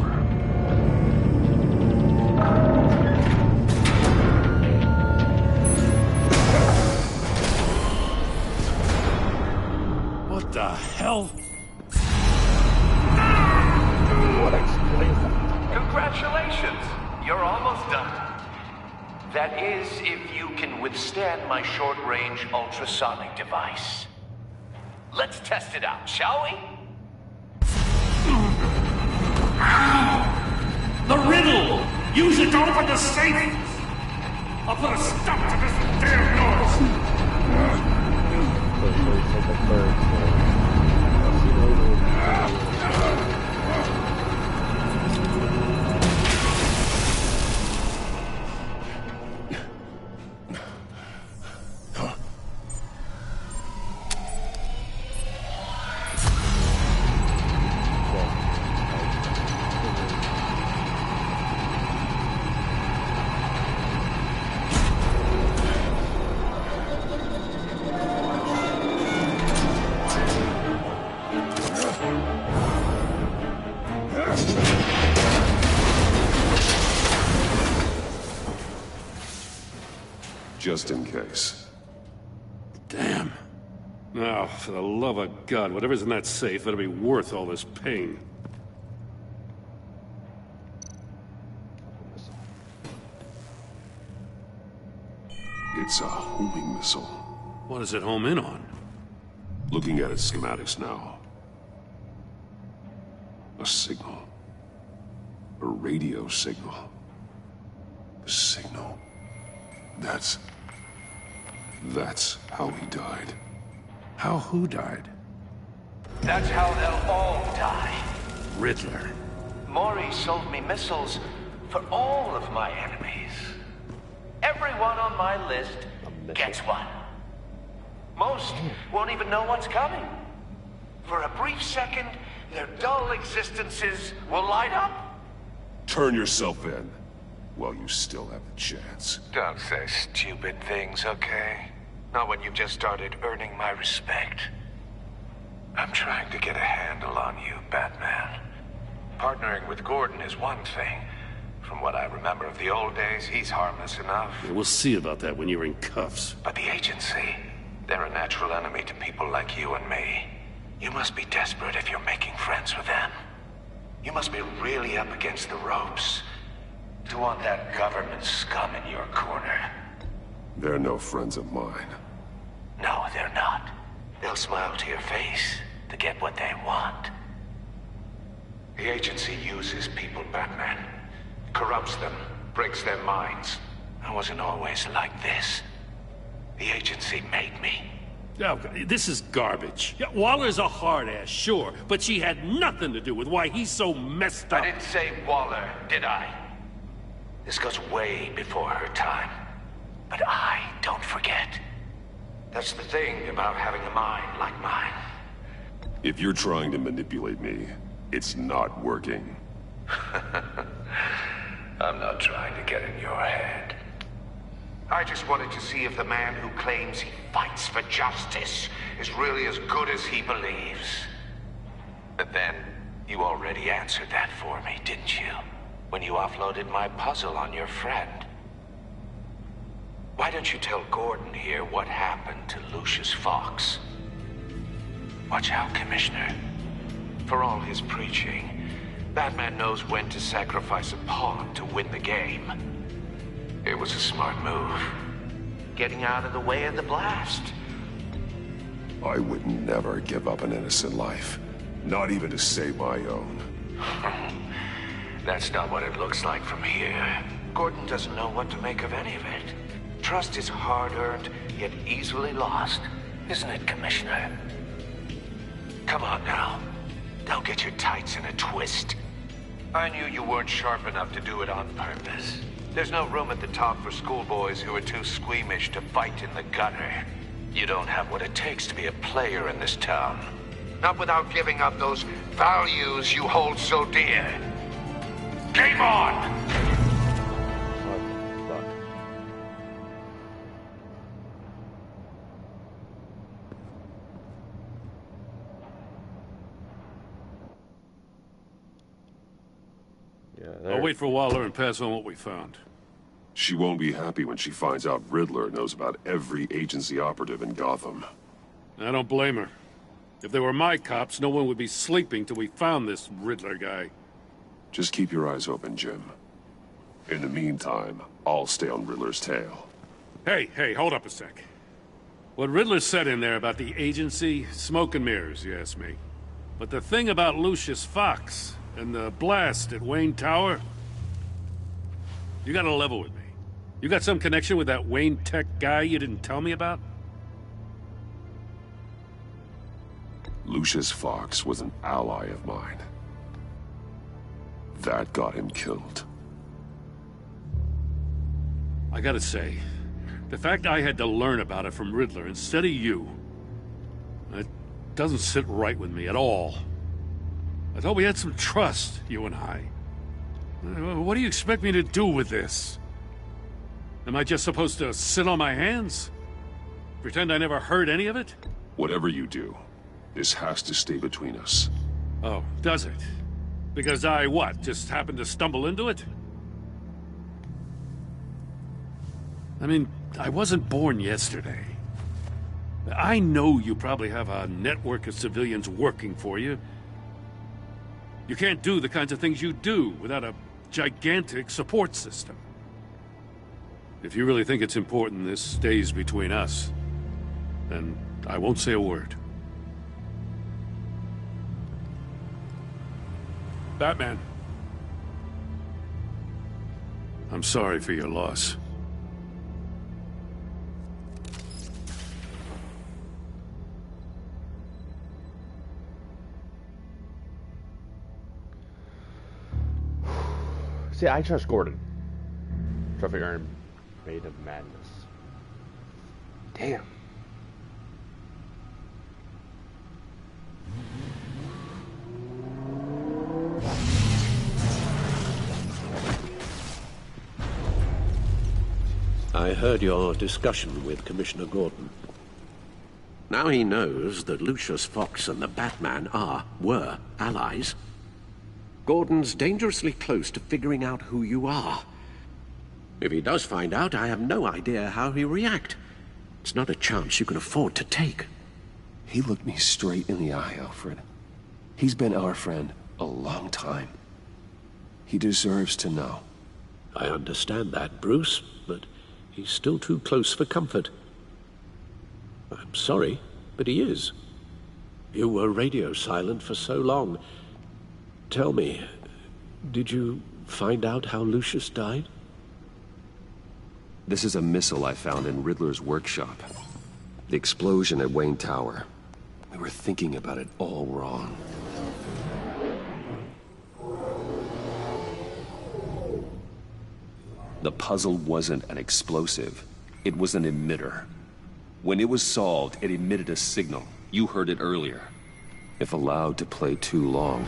What the hell? Congratulations! You're almost done. That is, if you can withstand my short-range ultrasonic device. Let's test it out, shall we? The riddle! Use it to open the safe! I'll put a stop to this damn noise! just in case. Damn. Now, for the love of God, whatever's in that safe better be worth all this pain. It's a homing missile. What does it home in on? Looking at its schematics now. A signal. A radio signal. A signal. That's how he died. How who died? That's how they'll all die. Riddler. Maury sold me missiles for all of my enemies. Everyone on my list gets one. Most won't even know what's coming. For a brief second, their dull existences will light up. Turn yourself in while you still have the chance. Don't say stupid things, okay? Not when you've just started earning my respect. I'm trying to get a handle on you, Batman. Partnering with Gordon is one thing. From what I remember of the old days, he's harmless enough. Yeah, we'll see about that when you're in cuffs. But the agency, they're a natural enemy to people like you and me. You must be desperate if you're making friends with them. You must be really up against the ropes to want that government scum in your corner. They're no friends of mine. No, they're not. They'll smile to your face to get what they want. The agency uses people, Batman. Corrupts them, breaks their minds. I wasn't always like this. The agency made me. Oh, this is garbage. Yeah, Waller's a hard ass, sure, but she had nothing to do with why he's so messed up. I didn't say Waller, did I? This goes way before her time. But I don't forget. That's the thing about having a mind like mine. If you're trying to manipulate me, it's not working. I'm not trying to get in your head. I just wanted to see if the man who claims he fights for justice is really as good as he believes. But then, you already answered that for me, didn't you? When you offloaded my puzzle on your friend. Why don't you tell Gordon here what happened to Lucius Fox? Watch out, Commissioner. For all his preaching, Batman knows when to sacrifice a pawn to win the game. It was a smart move. Getting out of the way of the blast. I would never give up an innocent life. Not even to save my own. That's not what it looks like from here. Gordon doesn't know what to make of any of it. Trust is hard-earned, yet easily lost. Isn't it, Commissioner? Come on now. Don't get your tights in a twist. I knew you weren't sharp enough to do it on purpose. There's no room at the top for schoolboys who are too squeamish to fight in the gutter. You don't have what it takes to be a player in this town. Not without giving up those values you hold so dear. Game on! I'll wait for Waller and pass on what we found. She won't be happy when she finds out Riddler knows about every agency operative in Gotham. I don't blame her. If they were my cops, no one would be sleeping till we found this Riddler guy. Just keep your eyes open, Jim. In the meantime, I'll stay on Riddler's tail. Hey, hold up a sec. What Riddler said in there about the agency, smoke and mirrors, you ask me. But the thing about Lucius Fox and the blast at Wayne Tower, you gotta level with me. You got some connection with that Wayne Tech guy you didn't tell me about? Lucius Fox was an ally of mine. That got him killed. I gotta say, the fact I had to learn about it from Riddler instead of you, it doesn't sit right with me at all. I thought we had some trust, you and I. What do you expect me to do with this? Am I just supposed to sit on my hands? Pretend I never heard any of it? Whatever you do, this has to stay between us. Oh, does it? Because I, what, just happened to stumble into it? I mean, I wasn't born yesterday. I know you probably have a network of civilians working for you. You can't do the kinds of things you do without a gigantic support system. If you really think it's important this stays between us, then I won't say a word. Batman. I'm sorry for your loss. See, I trust Gordon. Traffic Iron Made of Madness. Damn. I heard your discussion with Commissioner Gordon. Now he knows that Lucius Fox and the Batman were allies. Gordon's dangerously close to figuring out who you are. If he does find out, I have no idea how he'll react. It's not a chance you can afford to take. He looked me straight in the eye, Alfred. He's been our friend a long time. He deserves to know. I understand that, Bruce, but he's still too close for comfort. I'm sorry, but he is. You were radio silent for so long. Tell me, did you find out how Lucius died? This is a missile I found in Riddler's workshop. The explosion at Wayne Tower. We were thinking about it all wrong. The puzzle wasn't an explosive. It was an emitter. When it was solved, it emitted a signal. You heard it earlier. If allowed to play too long,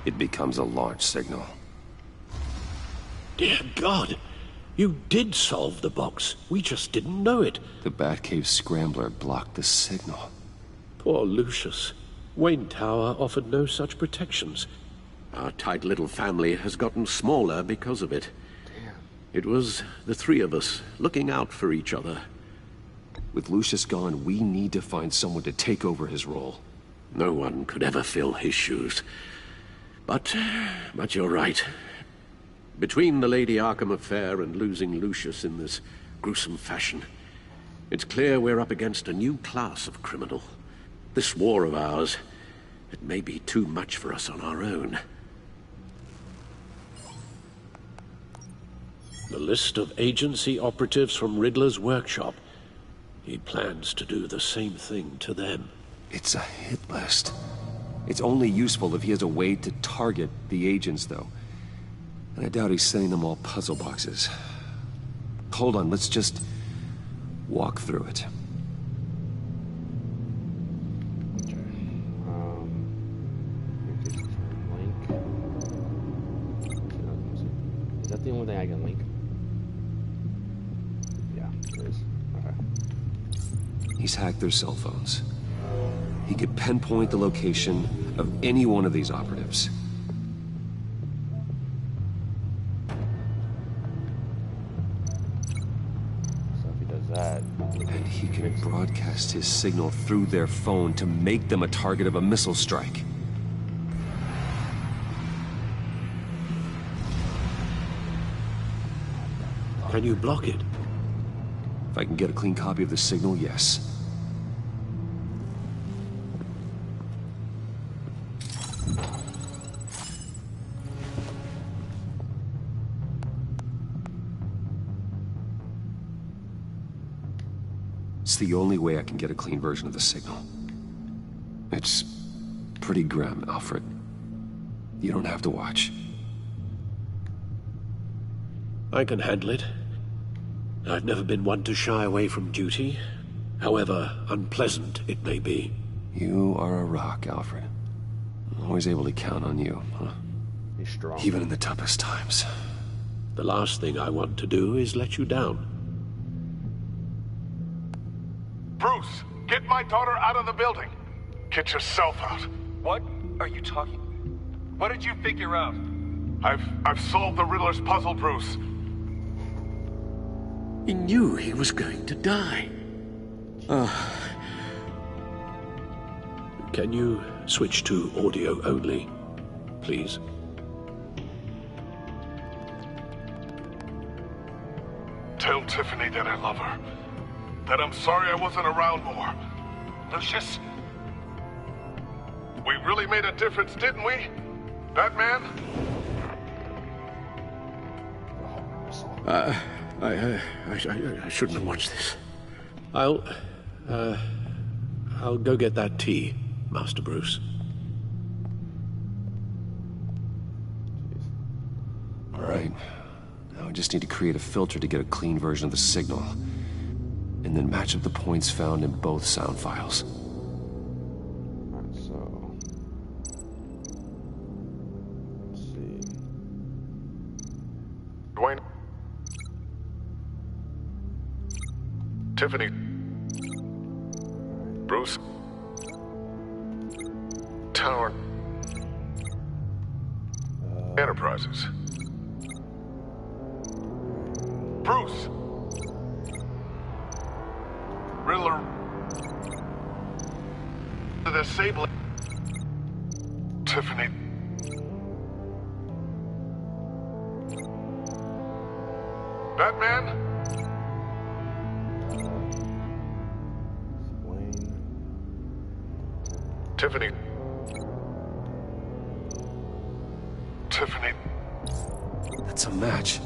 it becomes a launch signal. Dear God! You did solve the box. We just didn't know it. The Batcave scrambler blocked the signal. Poor Lucius. Wayne Tower offered no such protections. Our tight little family has gotten smaller because of it. Damn. It was the three of us looking out for each other. With Lucius gone, we need to find someone to take over his role. No one could ever fill his shoes. But you're right. Between the Lady Arkham affair and losing Lucius in this gruesome fashion, it's clear we're up against a new class of criminal. This war of ours, it may be too much for us on our own. The list of agency operatives from Riddler's workshop. He plans to do the same thing to them. It's a hit list. It's only useful if he has a way to target the agents, though. And I doubt he's sending them all puzzle boxes. Hold on, let's just walk through it. Okay. Link. Is that the only thing I can link? Yeah, it is. Okay. He's hacked their cell phones. He could pinpoint the location of any one of these operatives. So if he does that... And he can broadcast his signal through their phone to make them a target of a missile strike. Can you block it? If I can get a clean copy of the signal, yes. It's the only way I can get a clean version of the signal. It's pretty grim, Alfred. You don't have to watch. I can handle it. I've never been one to shy away from duty, however unpleasant it may be. You are a rock, Alfred. I'm always able to count on you, huh? He's strong. Even in the toughest times. The last thing I want to do is let you down. Bruce, get my daughter out of the building. Get yourself out. What are you talking? What did you figure out? I've solved the Riddler's puzzle, Bruce. He knew he was going to die. Can you switch to audio only, please? Tell Tiffany that I love her. That I'm sorry I wasn't around more. Lucius, we really made a difference, didn't we? Batman? I shouldn't have watched this. I'll go get that tea, Master Bruce. All right. Now I just need to create a filter to get a clean version of the signal. And then match up the points found in both sound files. Alright, so... let's see... Dwayne. Tiffany. Bruce. Tower. Enterprises. Bruce. Riddler. The disabling. Tiffany. Batman? Tiffany. Tiffany. That's a match.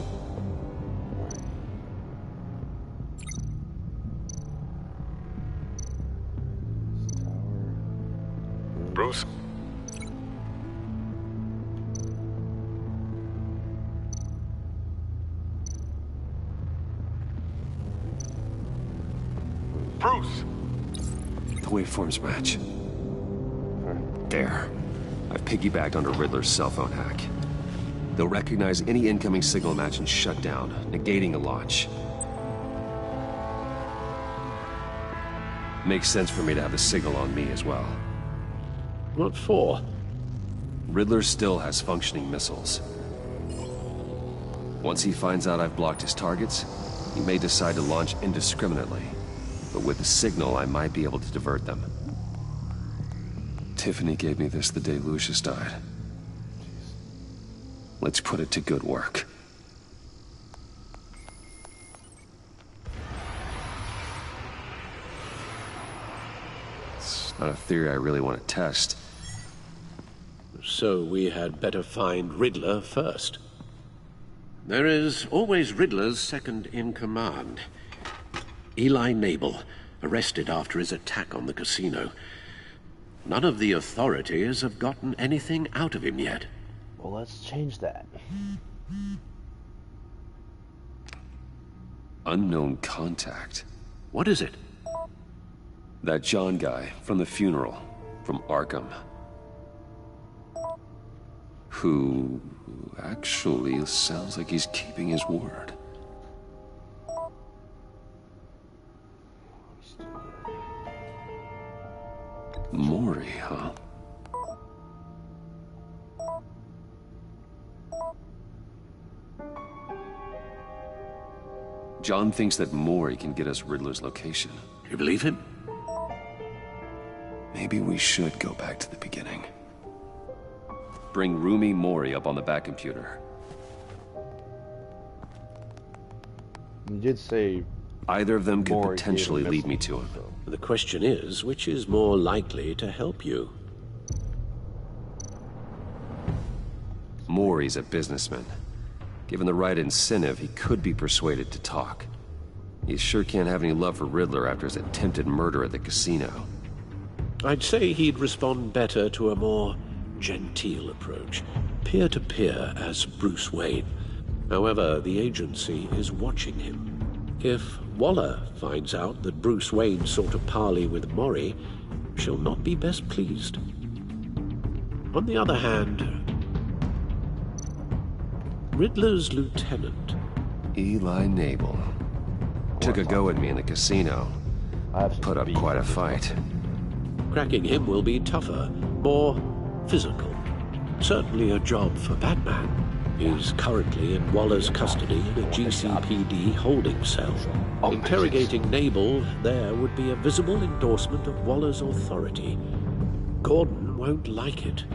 Bruce. Bruce. The waveforms match. There. I've piggybacked onto Riddler's cell phone hack. They'll recognize any incoming signal match and shut down, negating a launch. Makes sense for me to have the signal on me as well. What for? Riddler still has functioning missiles. Once he finds out I've blocked his targets, he may decide to launch indiscriminately. But with the signal, I might be able to divert them. Tiffany gave me this the day Lucius died. Let's put it to good work. It's not a theory I really want to test. So we had better find Riddler first. There is always Riddler's second-in-command. Eli Nabel, arrested after his attack on the casino. None of the authorities have gotten anything out of him yet. Well, let's change that. Unknown contact. What is it? That John guy from the funeral, from Arkham. Who actually sounds like he's keeping his word. Maury, huh? John thinks that Maury can get us Riddler's location. You believe him? Maybe we should go back to the beginning. Bring Rumi Maury up on the back computer. You did say... either of them could potentially lead me to him. The question is, which is more likely to help you? Maury's a businessman. Given the right incentive, he could be persuaded to talk. He sure can't have any love for Riddler after his attempted murder at the casino. I'd say he'd respond better to a more genteel approach, peer-to-peer as Bruce Wayne. However, the agency is watching him. If Waller finds out that Bruce Wayne sought a parley with Maury, she'll not be best pleased. On the other hand, Riddler's lieutenant, Eli Nabel, took a go at me in the casino. Put up quite a fight. Cracking him will be tougher, more physical. Certainly a job for Batman. is currently in Waller's custody in a GCPD holding cell. Interrogating Nabel there would be a visible endorsement of Waller's authority. Gordon won't like it.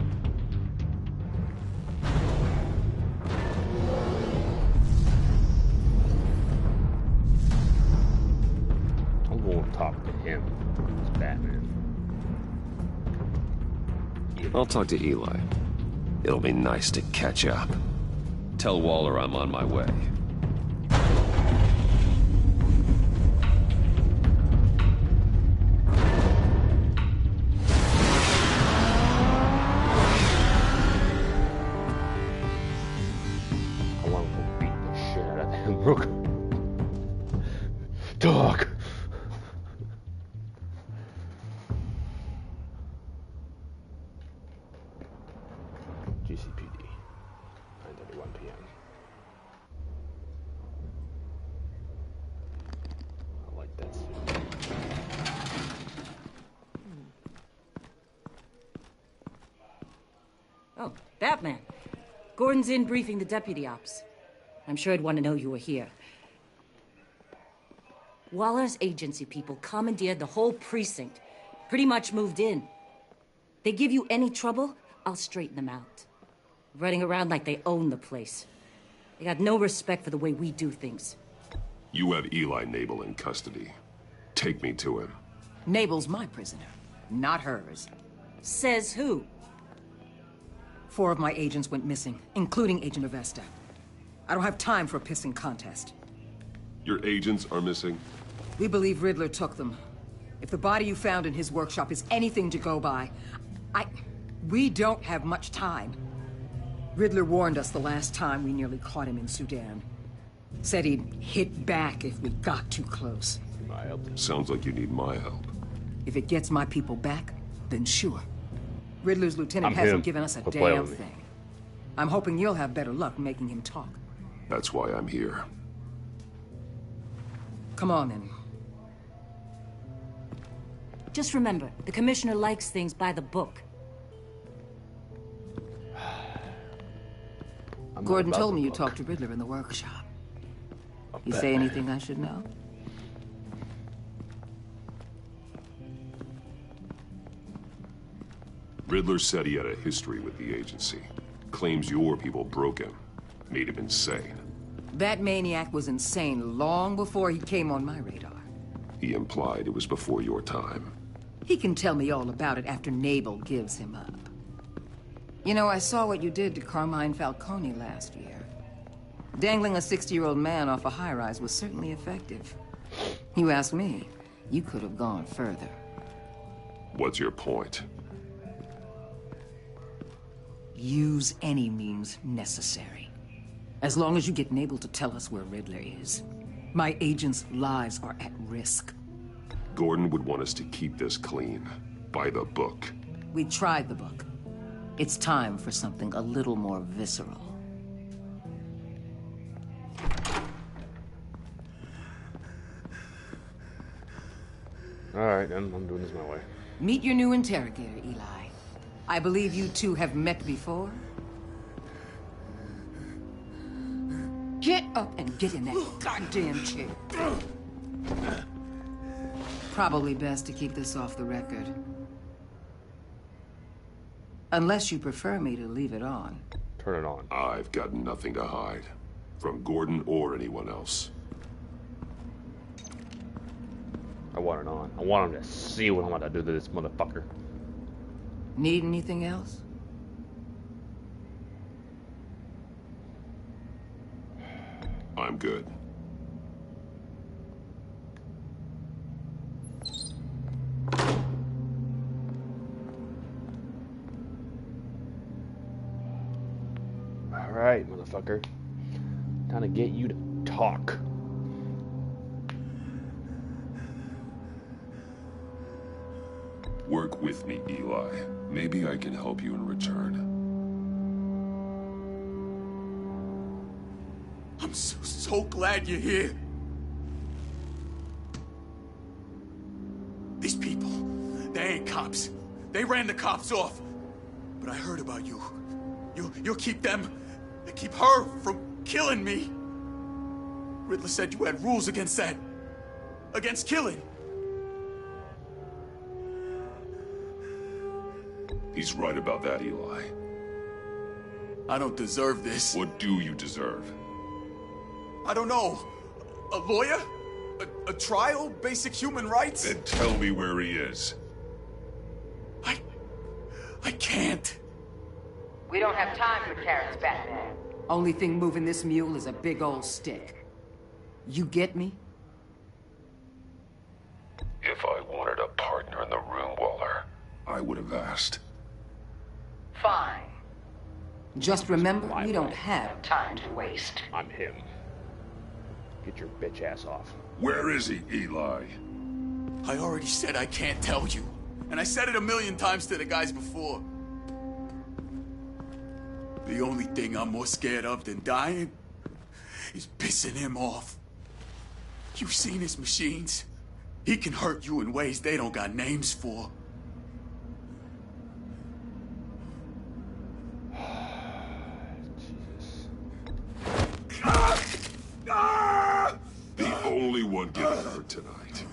I'm going to talk to him. It's Batman. I'll talk to Eli. It'll be nice to catch up. Tell Waller I'm on my way. I want to beat the shit out of him. Rook. Dog. GCPD, 9:31 p.m. I like that suit. Oh, Batman. Gordon's in briefing the deputy ops. I'm sure I'd want to know you were here. Waller's agency people commandeered the whole precinct. Pretty much moved in. They give you any trouble, I'll straighten them out. Running around like they own the place. They got no respect for the way we do things. You have Eli Nabel in custody. Take me to him. Nabel's my prisoner, not hers. Says who? 4 of my agents went missing, including Agent Avesta. I don't have time for a pissing contest. Your agents are missing? We believe Riddler took them. If the body you found in his workshop is anything to go by, we don't have much time. Riddler warned us the last time we nearly caught him in Sudan. Said he'd hit back if we got too close. Sounds like you need my help. If it gets my people back, then sure. Riddler's lieutenant hasn't given us a damn thing. I'm hoping you'll have better luck making him talk. That's why I'm here. Come on, then. Just remember, the commissioner likes things by the book. Gordon told me you talked to Riddler in the workshop. You say anything I should know? Riddler said he had a history with the agency. Claims your people broke him. Made him insane. That maniac was insane long before he came on my radar. He implied it was before your time. He can tell me all about it after Nabel gives him up. You know, I saw what you did to Carmine Falcone last year. Dangling a 60-year-old man off a high-rise was certainly effective. You ask me, you could have gone further. What's your point? Use any means necessary. As long as you get Nabel to tell us where Riddler is. My agents' lives are at risk. Gordon would want us to keep this clean. By the book. We tried the book. It's time for something a little more visceral. Alright, then. I'm doing this my way. Meet your new interrogator, Eli. I believe you two have met before? Get up and get in that goddamn chair. Probably best to keep this off the record. Unless you prefer me to leave it on. Turn it on. I've got nothing to hide. From Gordon or anyone else. I want it on. I want him to see what I'm about to do to this motherfucker. Need anything else? I'm good. Alright, motherfucker. Time to get you to talk. Work with me, Eli. Maybe I can help you in return. I'm so glad you're here. These people, they ain't cops. They ran the cops off. But I heard about you. You'll keep them They keep her from killing me. Riddler said you had rules against that. Against killing. He's right about that, Eli. I don't deserve this. What do you deserve? I don't know. A lawyer? A trial? Basic human rights? Then tell me where he is. I can't. We don't have time for carrots, Batman. Only thing moving this mule is a big old stick. You get me? If I wanted a partner in the room, Waller, I would have asked. Fine. Just remember, we don't have time to waste. I'm him. Get your bitch ass off. Where is he, Eli? I already said I can't tell you. And I said it 1,000,000 times to the guys before. The only thing I'm more scared of than dying is pissing him off. You've seen his machines. He can hurt you in ways they don't got names for. The only one getting hurt tonight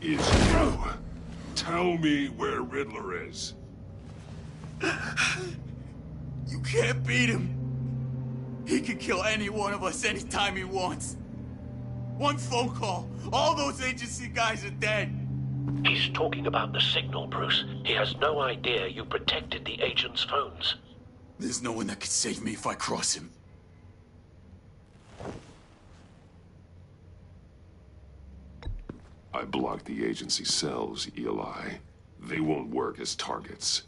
is you. Tell me where Riddler is. You can't beat him. He can kill any one of us anytime he wants. One phone call, all those agency guys are dead. He's talking about the signal, Bruce. He has no idea you protected the agent's phones. There's no one that can save me if I cross him. I blocked the agency cells, Eli. They won't work as targets.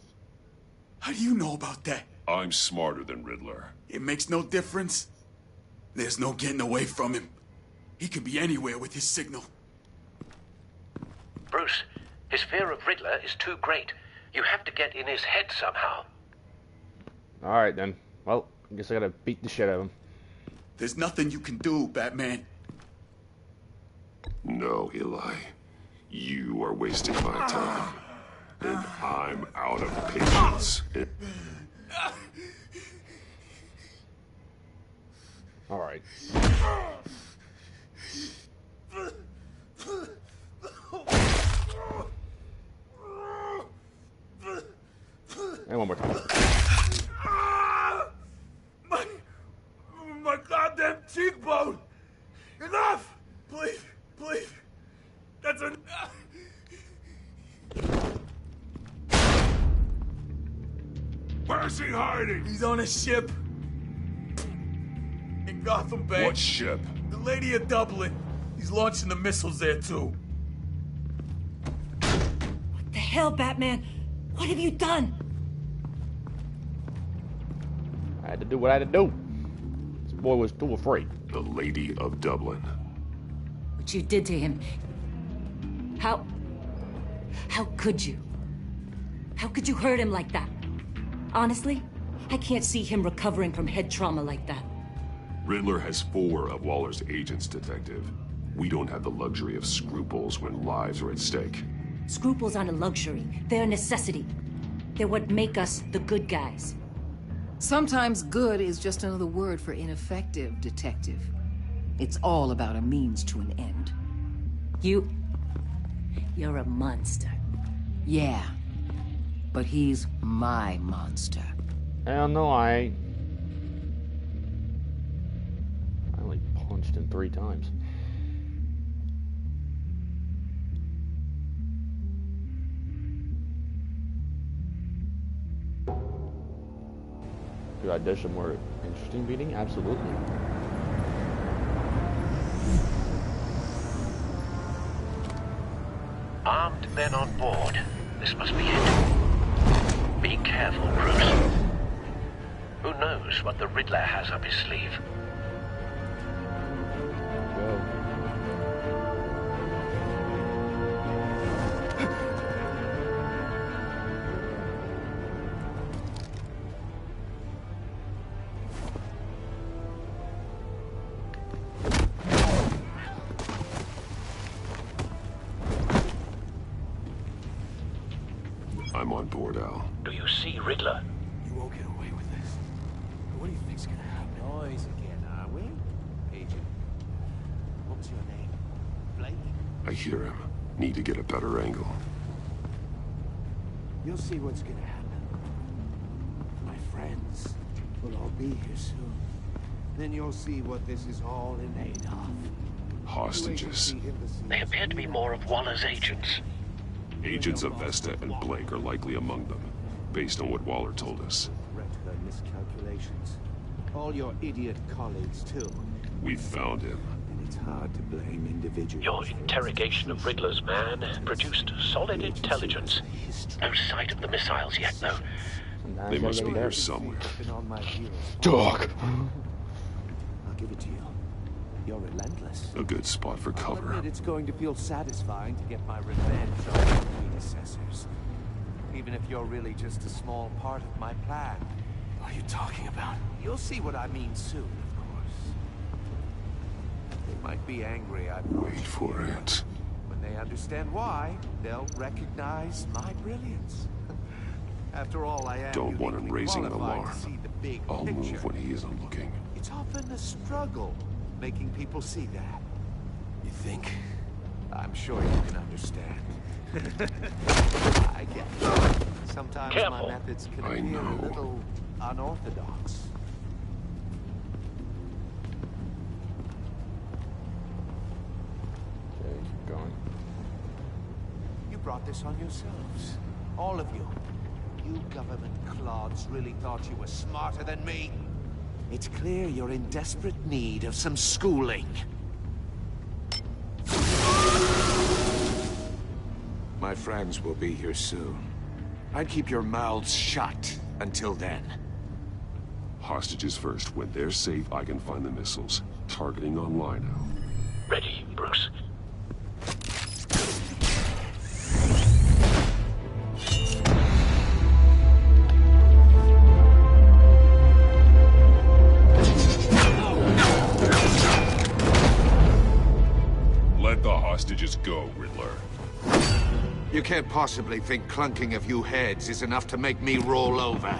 How do you know about that? I'm smarter than Riddler. It makes no difference. There's no getting away from him. He can be anywhere with his signal. Bruce, his fear of Riddler is too great. You have to get in his head somehow. Alright then. Well, I guess I gotta beat the shit out of him. There's nothing you can do, Batman. No, Eli. You are wasting my time. And I'm out of patience. Alright. And one more time. My goddamn cheekbone! Enough! Please, please. That's enough. Where's he hiding? He's on a ship. In Gotham Bay. What ship? The Lady of Dublin. He's launching the missiles there, too. What the hell, Batman? What have you done? I had to do what I had to do. This boy was too afraid. The Lady of Dublin. What you did to him. How could you? How could you hurt him like that? Honestly, I can't see him recovering from head trauma like that. Riddler has 4 of Waller's agents, Detective. We don't have the luxury of scruples when lives are at stake. Scruples aren't a luxury. They're a necessity. They're what make us the good guys. Sometimes good is just another word for ineffective, Detective. It's all about a means to an end. You're a monster. Yeah, but he's my monster. Hell no, I ain't. I only punched him 3 times. Could I dish a more interesting beating? Absolutely. Armed men on board. This must be it. Be careful, Bruce. Who knows what the Riddler has up his sleeve? Go. I'm on board, Al. Do you see Riddler? You won't get away with this. What do you think's gonna happen? Noise again, are we? Agent. What was your name? Blake? I hear him. Need to get a better angle. You'll see what's gonna happen. My friends will all be here soon. Then you'll see what this is all in aid of. Hostages. They appear to be more of Waller's agents. Agents of Vesta and Blake are likely among them, based on what Waller told us. Her miscalculations. All your idiot colleagues, too. We found him. And it's hard to blame individuals. Your interrogation of Riddler's man produced solid intelligence. No sight of the missiles yet, though. They must be here somewhere. Dog. I'll give it to you. You're relentless. A good spot for cover. I'll admit it's going to feel satisfying to get my revenge on my predecessors. Even if you're really just a small part of my plan. What are you talking about? You'll see what I mean soon, of course. They might be angry I've Wait for it. When they understand why, they'll recognize my brilliance. After all, I am Don't want him raising an alarm. to see the big I'll picture. move when he isn't looking. It's often a struggle making people see that. You think? I'm sure you can understand. I get it. Sometimes Careful. my methods can I appear know. a little unorthodox. Okay, keep going. You brought this on yourselves. All of you. You government clods really thought you were smarter than me? It's clear you're in desperate need of some schooling. My friends will be here soon. I'd keep your mouths shut until then. Hostages first. When they're safe, I can find the missiles. Targeting on Lino. Ready, Bruce. Let the hostages go, Riddler. You can't possibly think clunking a few heads is enough to make me roll over.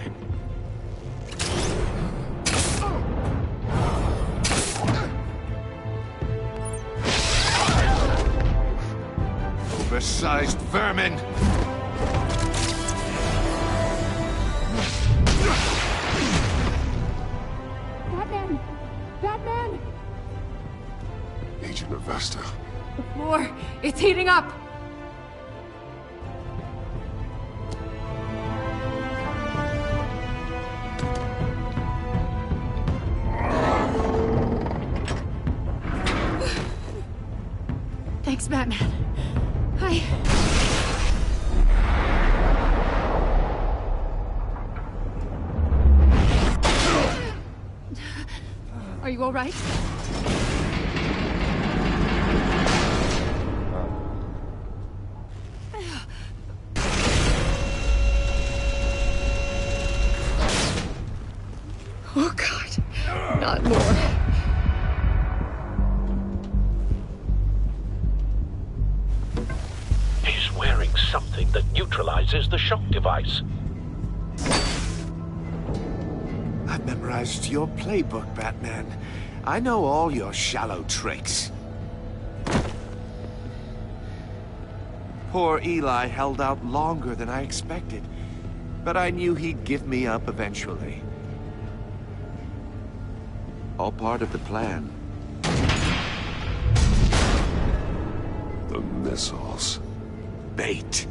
Oversized vermin! Batman! Batman! Agent of Vesta. The floor, it's heating up! Thanks, Batman. Are you all right? Oh, God. Not more. He's wearing something that neutralizes the shock device. I've memorized your playbook, Batman. I know all your shallow tricks. Poor Eli held out longer than I expected, but I knew he'd give me up eventually. All part of the plan. The missiles. Bait.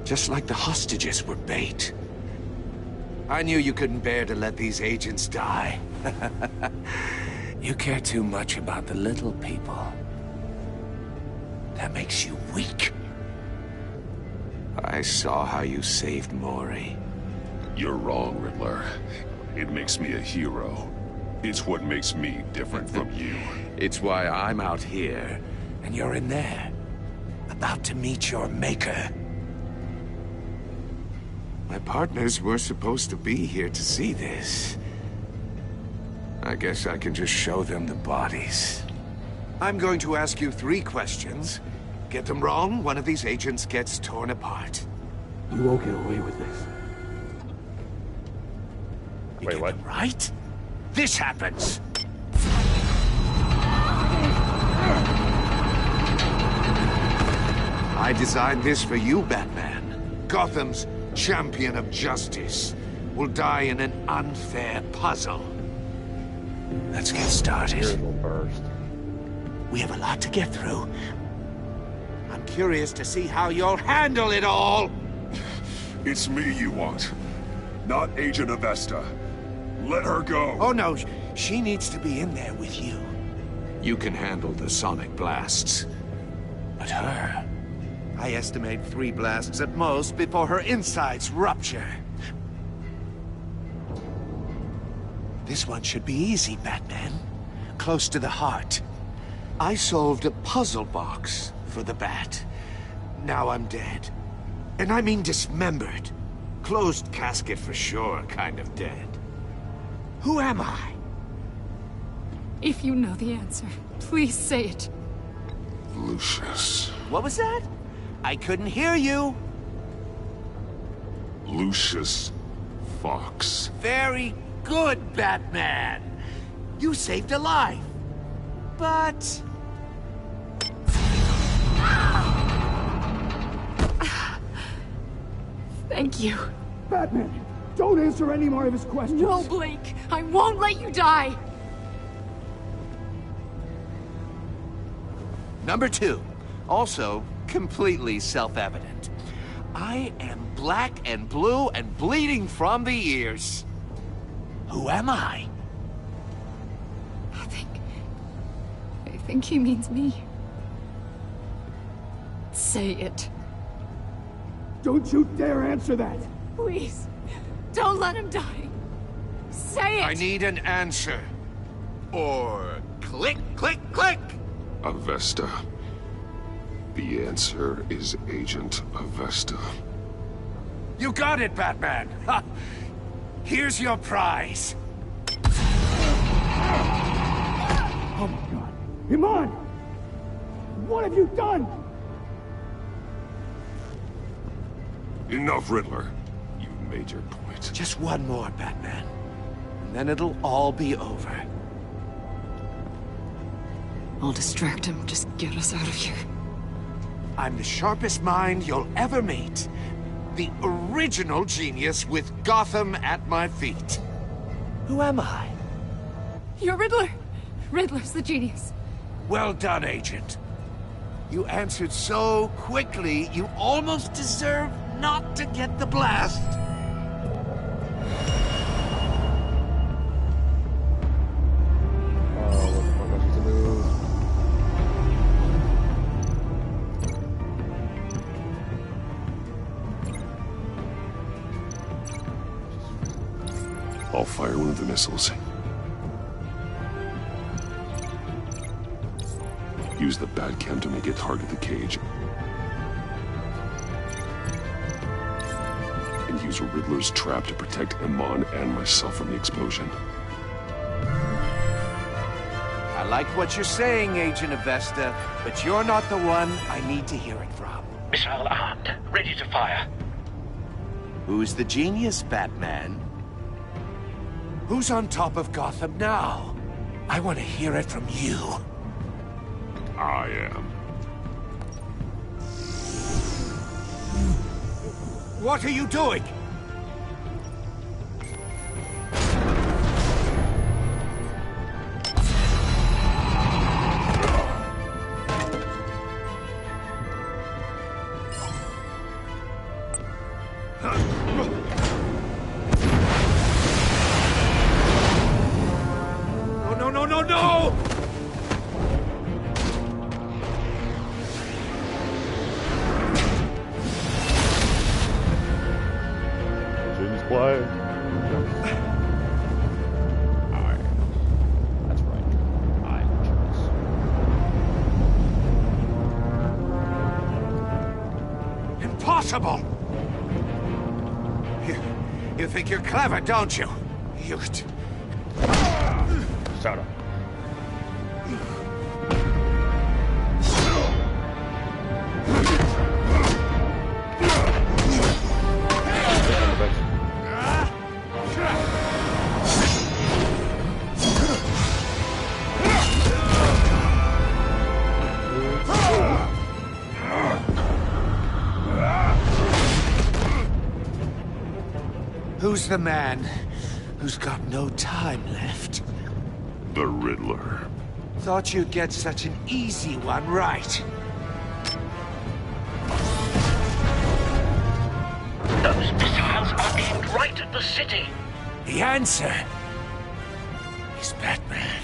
Just like the hostages were bait. I knew you couldn't bear to let these agents die. You care too much about the little people. That makes you weak. I saw how you saved Maury. You're wrong, Riddler. It makes me a hero. It's what makes me different from you. It's why I'm out here, and you're in there. About to meet your maker. My partners were supposed to be here to see this. I guess I can just show them the bodies. I'm going to ask you 3 questions. Get them wrong, one of these agents gets torn apart. You won't get away with this. You get them right, this happens. I designed this for you, Batman. Gotham's champion of justice will die in an unfair puzzle. Let's get started. We have a lot to get through. I'm curious to see how you'll handle it all. It's me you want, not Agent Avesta. Let her go. Oh no, she needs to be in there with you. You can handle the sonic blasts. But her... I estimate 3 blasts at most before her insides rupture. This one should be easy, Batman. Close to the heart. I solved a puzzle box for the Bat. Now I'm dead. And I mean dismembered. Closed casket for sure, kind of dead. Who am I? If you know the answer, please say it. Lucius. What was that? I couldn't hear you. Lucius Fox. Very good, Batman. You saved a life. But... Thank you. Batman, don't answer any more of his questions. No, Blake. I won't let you die. Number 2. Also, completely self-evident. I am black and blue and bleeding from the ears. Who am I? I think he means me. Say it. Don't you dare answer that! Please, don't let him die. Say it! I need an answer. Or click, click, click! Avesta. The answer is Agent Avesta. You got it, Batman! Ha. Here's your prize. Oh my God. Iman! What have you done? Enough, Riddler. You've made your point. Just one more, Batman. And then it'll all be over. I'll distract him. Just get us out of here. I'm the sharpest mind you'll ever meet. The original genius with Gotham at my feet. Who am I? You're Riddler. Riddler's the genius. Well done, Agent. You answered so quickly, you almost deserve not to get the blast. I'll fire one of the missiles. Use the Batcam to make it target the cage. And use Riddler's trap to protect Iman and myself from the explosion. I like what you're saying, Agent Avesta, but you're not the one I need to hear it from. Missile armed, ready to fire. Who's the genius, Batman? Who's on top of Gotham now? I want to hear it from you. I am. What are you doing? No! Genius play. Alright. That's right. I'm genius. Impossible! You think you're clever, don't you? You... Shut up. Who's the man who's got no time left? The Riddler. Thought you'd get such an easy one right. Those missiles are aimed right at the city. The answer is Batman.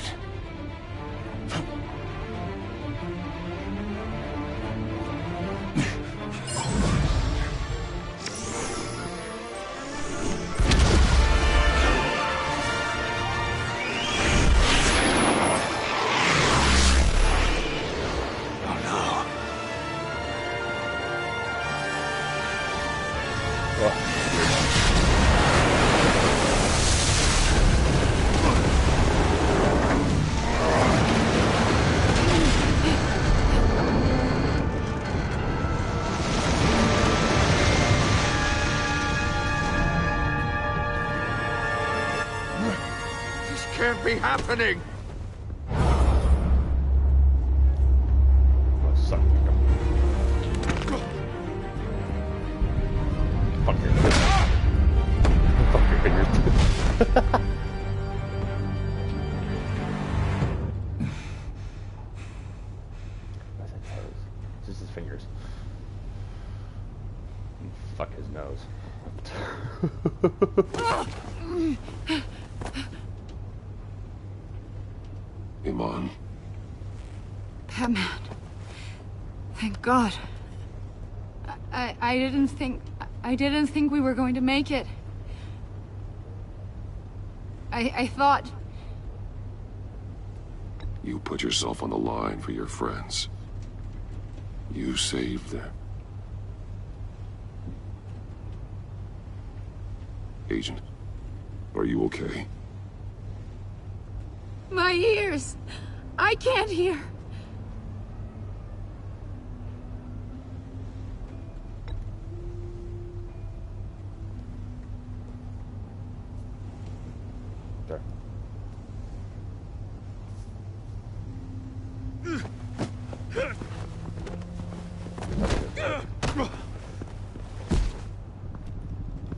Can't be happening! Fuck your fingers. Just his fingers. Fuck his nose. Iman. Batman. Thank God. I didn't think we were going to make it. I thought... You put yourself on the line for your friends. You saved them. Agent, are you okay? My ears! I can't hear! Sure.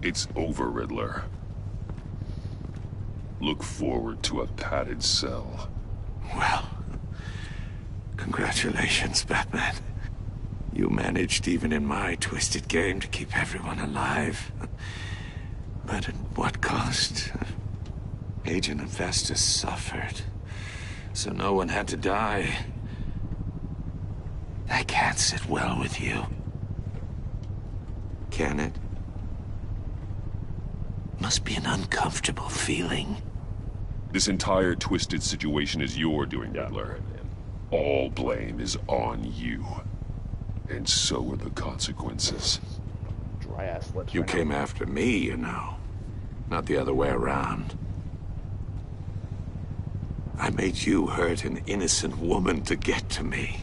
It's over, Riddler. Look forward to a padded cell. Well, congratulations, Batman. You managed, even in my twisted game, to keep everyone alive. But at what cost? Agent and Festus suffered, so no one had to die. That can't sit well with you. Can it? Must be an uncomfortable feeling. This entire twisted situation is your doing, Riddler. All blame is on you. And so are the consequences. Dry ass lips. You came after me, you know. Not the other way around. I made you hurt an innocent woman to get to me.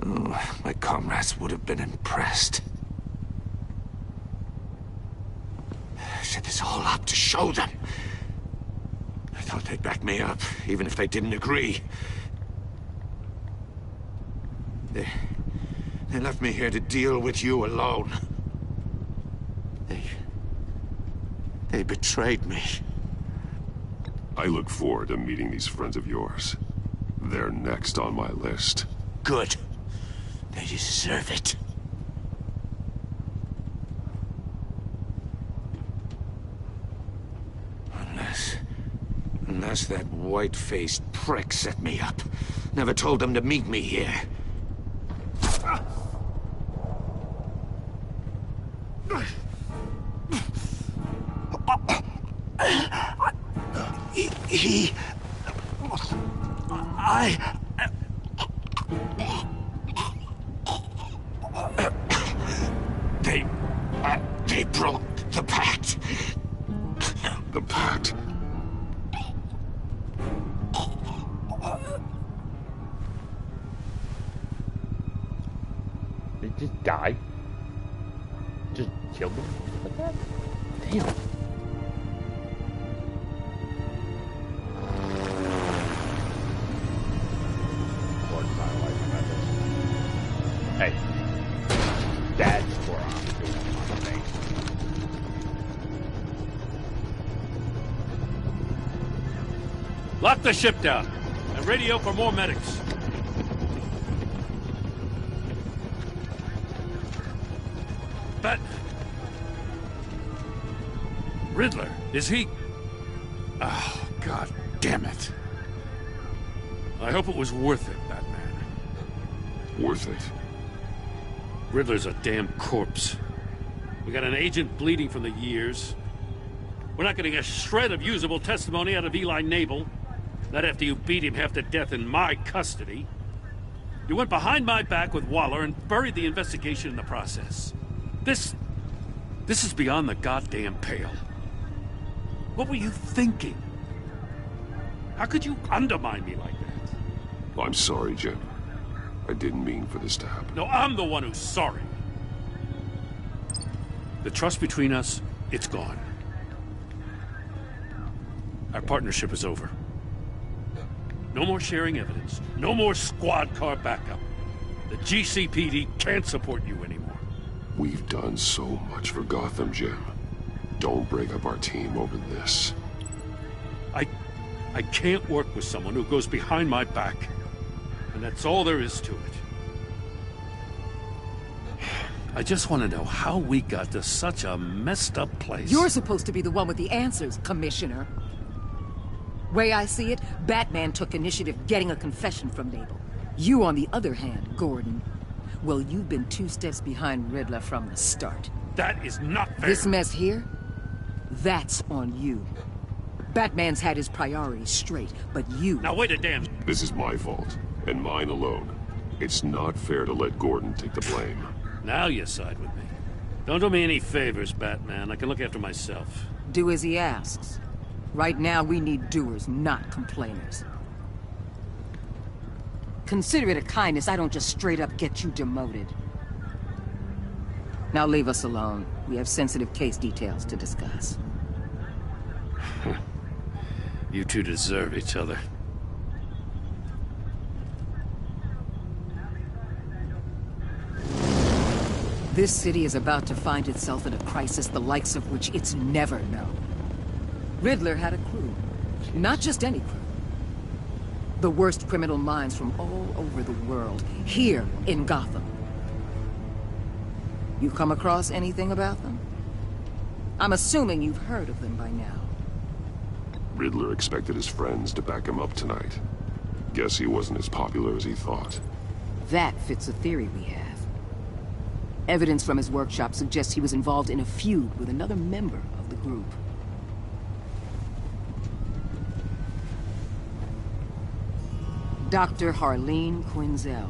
Oh, my comrades would have been impressed. I set this all up to show them. I thought they'd back me up, even if they didn't agree. They left me here to deal with you alone. They betrayed me. I look forward to meeting these friends of yours. They're next on my list. Good. They deserve it. Unless that white-faced prick set me up. Never told them to meet me here. They broke the pact. The pact? They just died? Just killed them like that? Damn. Hey. That's where I'm doing my thing. Lock the ship down and radio for more medics. But Riddler, is he? Oh, God damn it. I hope it was worth it, Batman. Worth it? Riddler's a damn corpse. We got an agent bleeding from the years. We're not getting a shred of usable testimony out of Eli Nabel. Not after you beat him half to death in my custody. You went behind my back with Waller and buried the investigation in the process. This is beyond the goddamn pale. What were you thinking? How could you undermine me like that? I'm sorry, Jim. I didn't mean for this to happen. No, I'm the one who's sorry. The trust between us, it's gone. Our partnership is over. No more sharing evidence. No more squad car backup. The GCPD can't support you anymore. We've done so much for Gotham, Jim. Don't break up our team over this. I can't work with someone who goes behind my back. And that's all there is to it. I just want to know how we got to such a messed up place. You're supposed to be the one with the answers, Commissioner. Way I see it, Batman took initiative getting a confession from Nabel. You, on the other hand, Gordon, well, you've been 2 steps behind Riddler from the start. That is not fair. This mess here, that's on you. Batman's had his priorities straight, but you... Now wait a damn... This is my fault, and mine alone. It's not fair to let Gordon take the blame. Now you side with me. Don't do me any favors, Batman. I can look after myself. Do as he asks. Right now, we need doers, not complainers. Consider it a kindness I don't just straight up get you demoted. Now leave us alone. We have sensitive case details to discuss. You two deserve each other. This city is about to find itself in a crisis the likes of which it's never known. Riddler had a crew. Not just any crew. The worst criminal minds from all over the world, here in Gotham. You come across anything about them? I'm assuming you've heard of them by now. Riddler expected his friends to back him up tonight. Guess he wasn't as popular as he thought. That fits a theory we have. Evidence from his workshop suggests he was involved in a feud with another member of the group. Dr. Harleen Quinzel,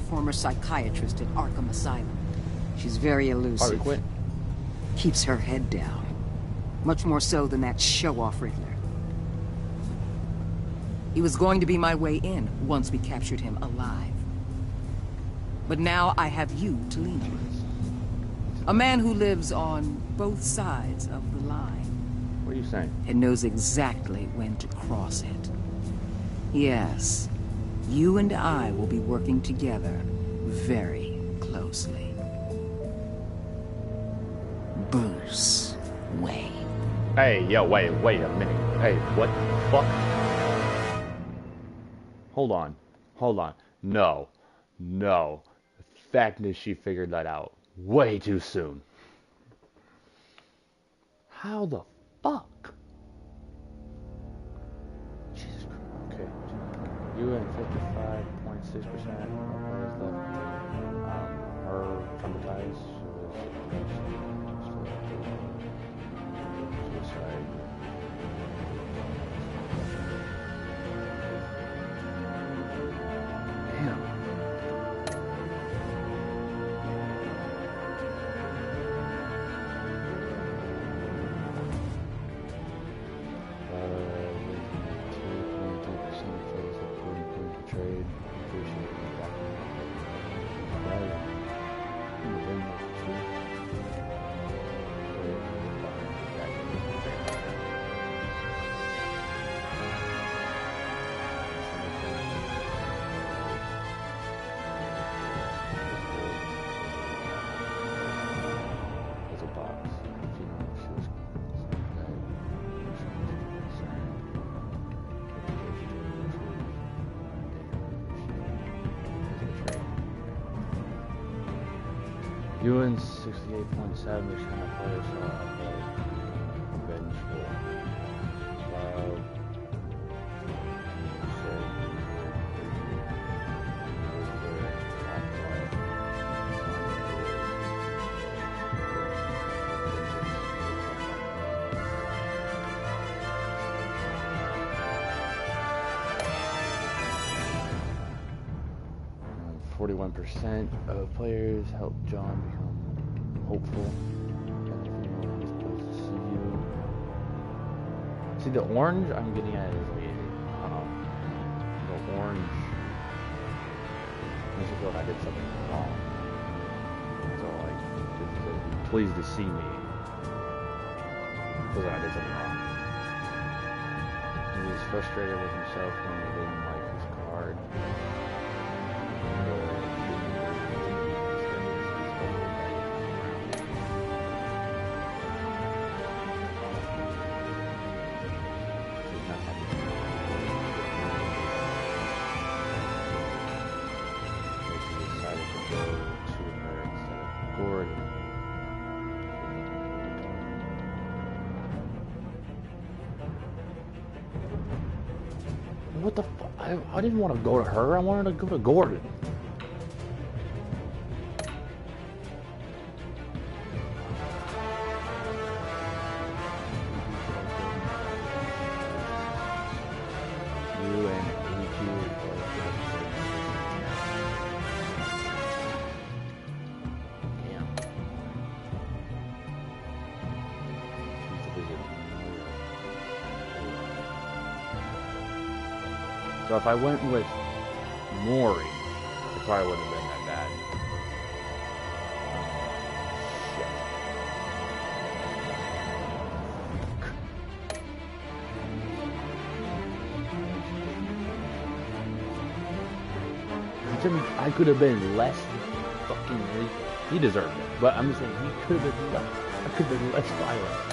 former psychiatrist at Arkham Asylum. She's very elusive. Keeps her head down. Much more so than that show-off Riddler. He was going to be my way in once we captured him alive. But now I have you to lean on. A man who lives on both sides of the line. What are you saying? And knows exactly when to cross it. Yes, you and I will be working together very closely. Bruce Wayne. Hey, yo, wait a minute. Hey, what the fuck? Hold on. No. The fact is she figured that out way too soon. How the fuck? Jesus Christ. Okay. You and 55.6% of her is left. Her traumatized. Suicide. Damn. UN 68.7, they're trying to play us off vengeful. Wow. Forty-one percent of players help John become hopeful. See, the orange I'm getting at is like, the orange makes me feel like I did something wrong. So like, pleased to see me. Feels like I did something wrong. He was frustrated with himself when he didn't like his card. What the fuck? I didn't want to go to her. I wanted to go to Gordon. You and AQ. Damn. So if I went with Maury, it probably wouldn't have been that bad. Shit. I could have been less fucking lethal. He deserved it, but I'm just saying he could have been less. I could have been less violent.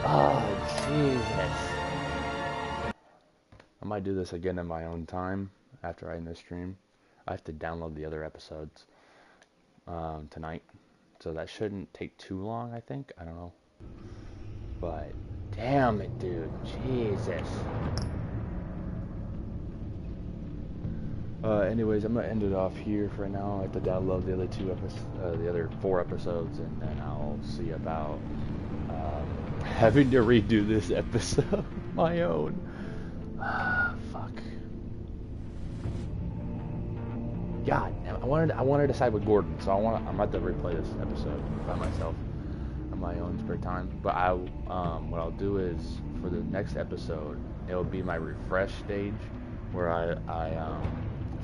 Oh, Jesus. I might do this again in my own time after I end this stream. I have to download the other episodes tonight. So that shouldn't take too long, I think. I don't know. But, damn it, dude. Jesus. Anyways, I'm gonna end it off here for now. I have to download the other 4 episodes, and then I'll see about having to redo this episode my own. Fuck. God, I wanted to side with Gordon, so I'm about to replay this episode by myself on my own spare time. But what I'll do is for the next episode, it will be my refresh stage where I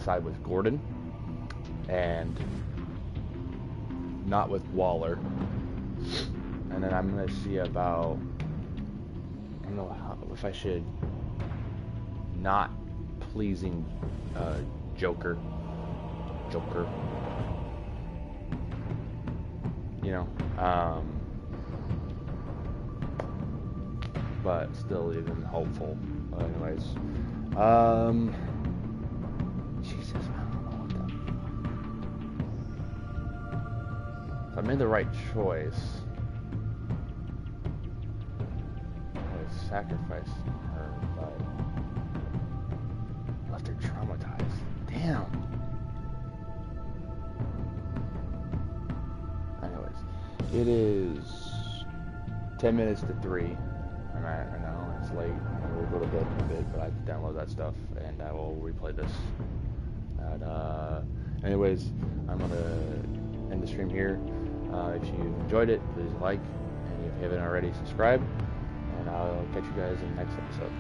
side with Gordon and not with Waller, and then I'm gonna see about, I don't know if I should not pleasing Joker, you know, but still even hopeful. Anyways, Jesus, I don't know what that. If I made the right choice, I would sacrifice her, but left her traumatized. Damn. Anyways, it is 10 minutes to 3. I'm at right now. It's late. I'm going to go to bed in a bit, but I have to download that stuff, and I will replay this. And, anyways, I'm going to end the stream here. If you enjoyed it, please like, and if you haven't already, subscribe, and I'll catch you guys in the next episode.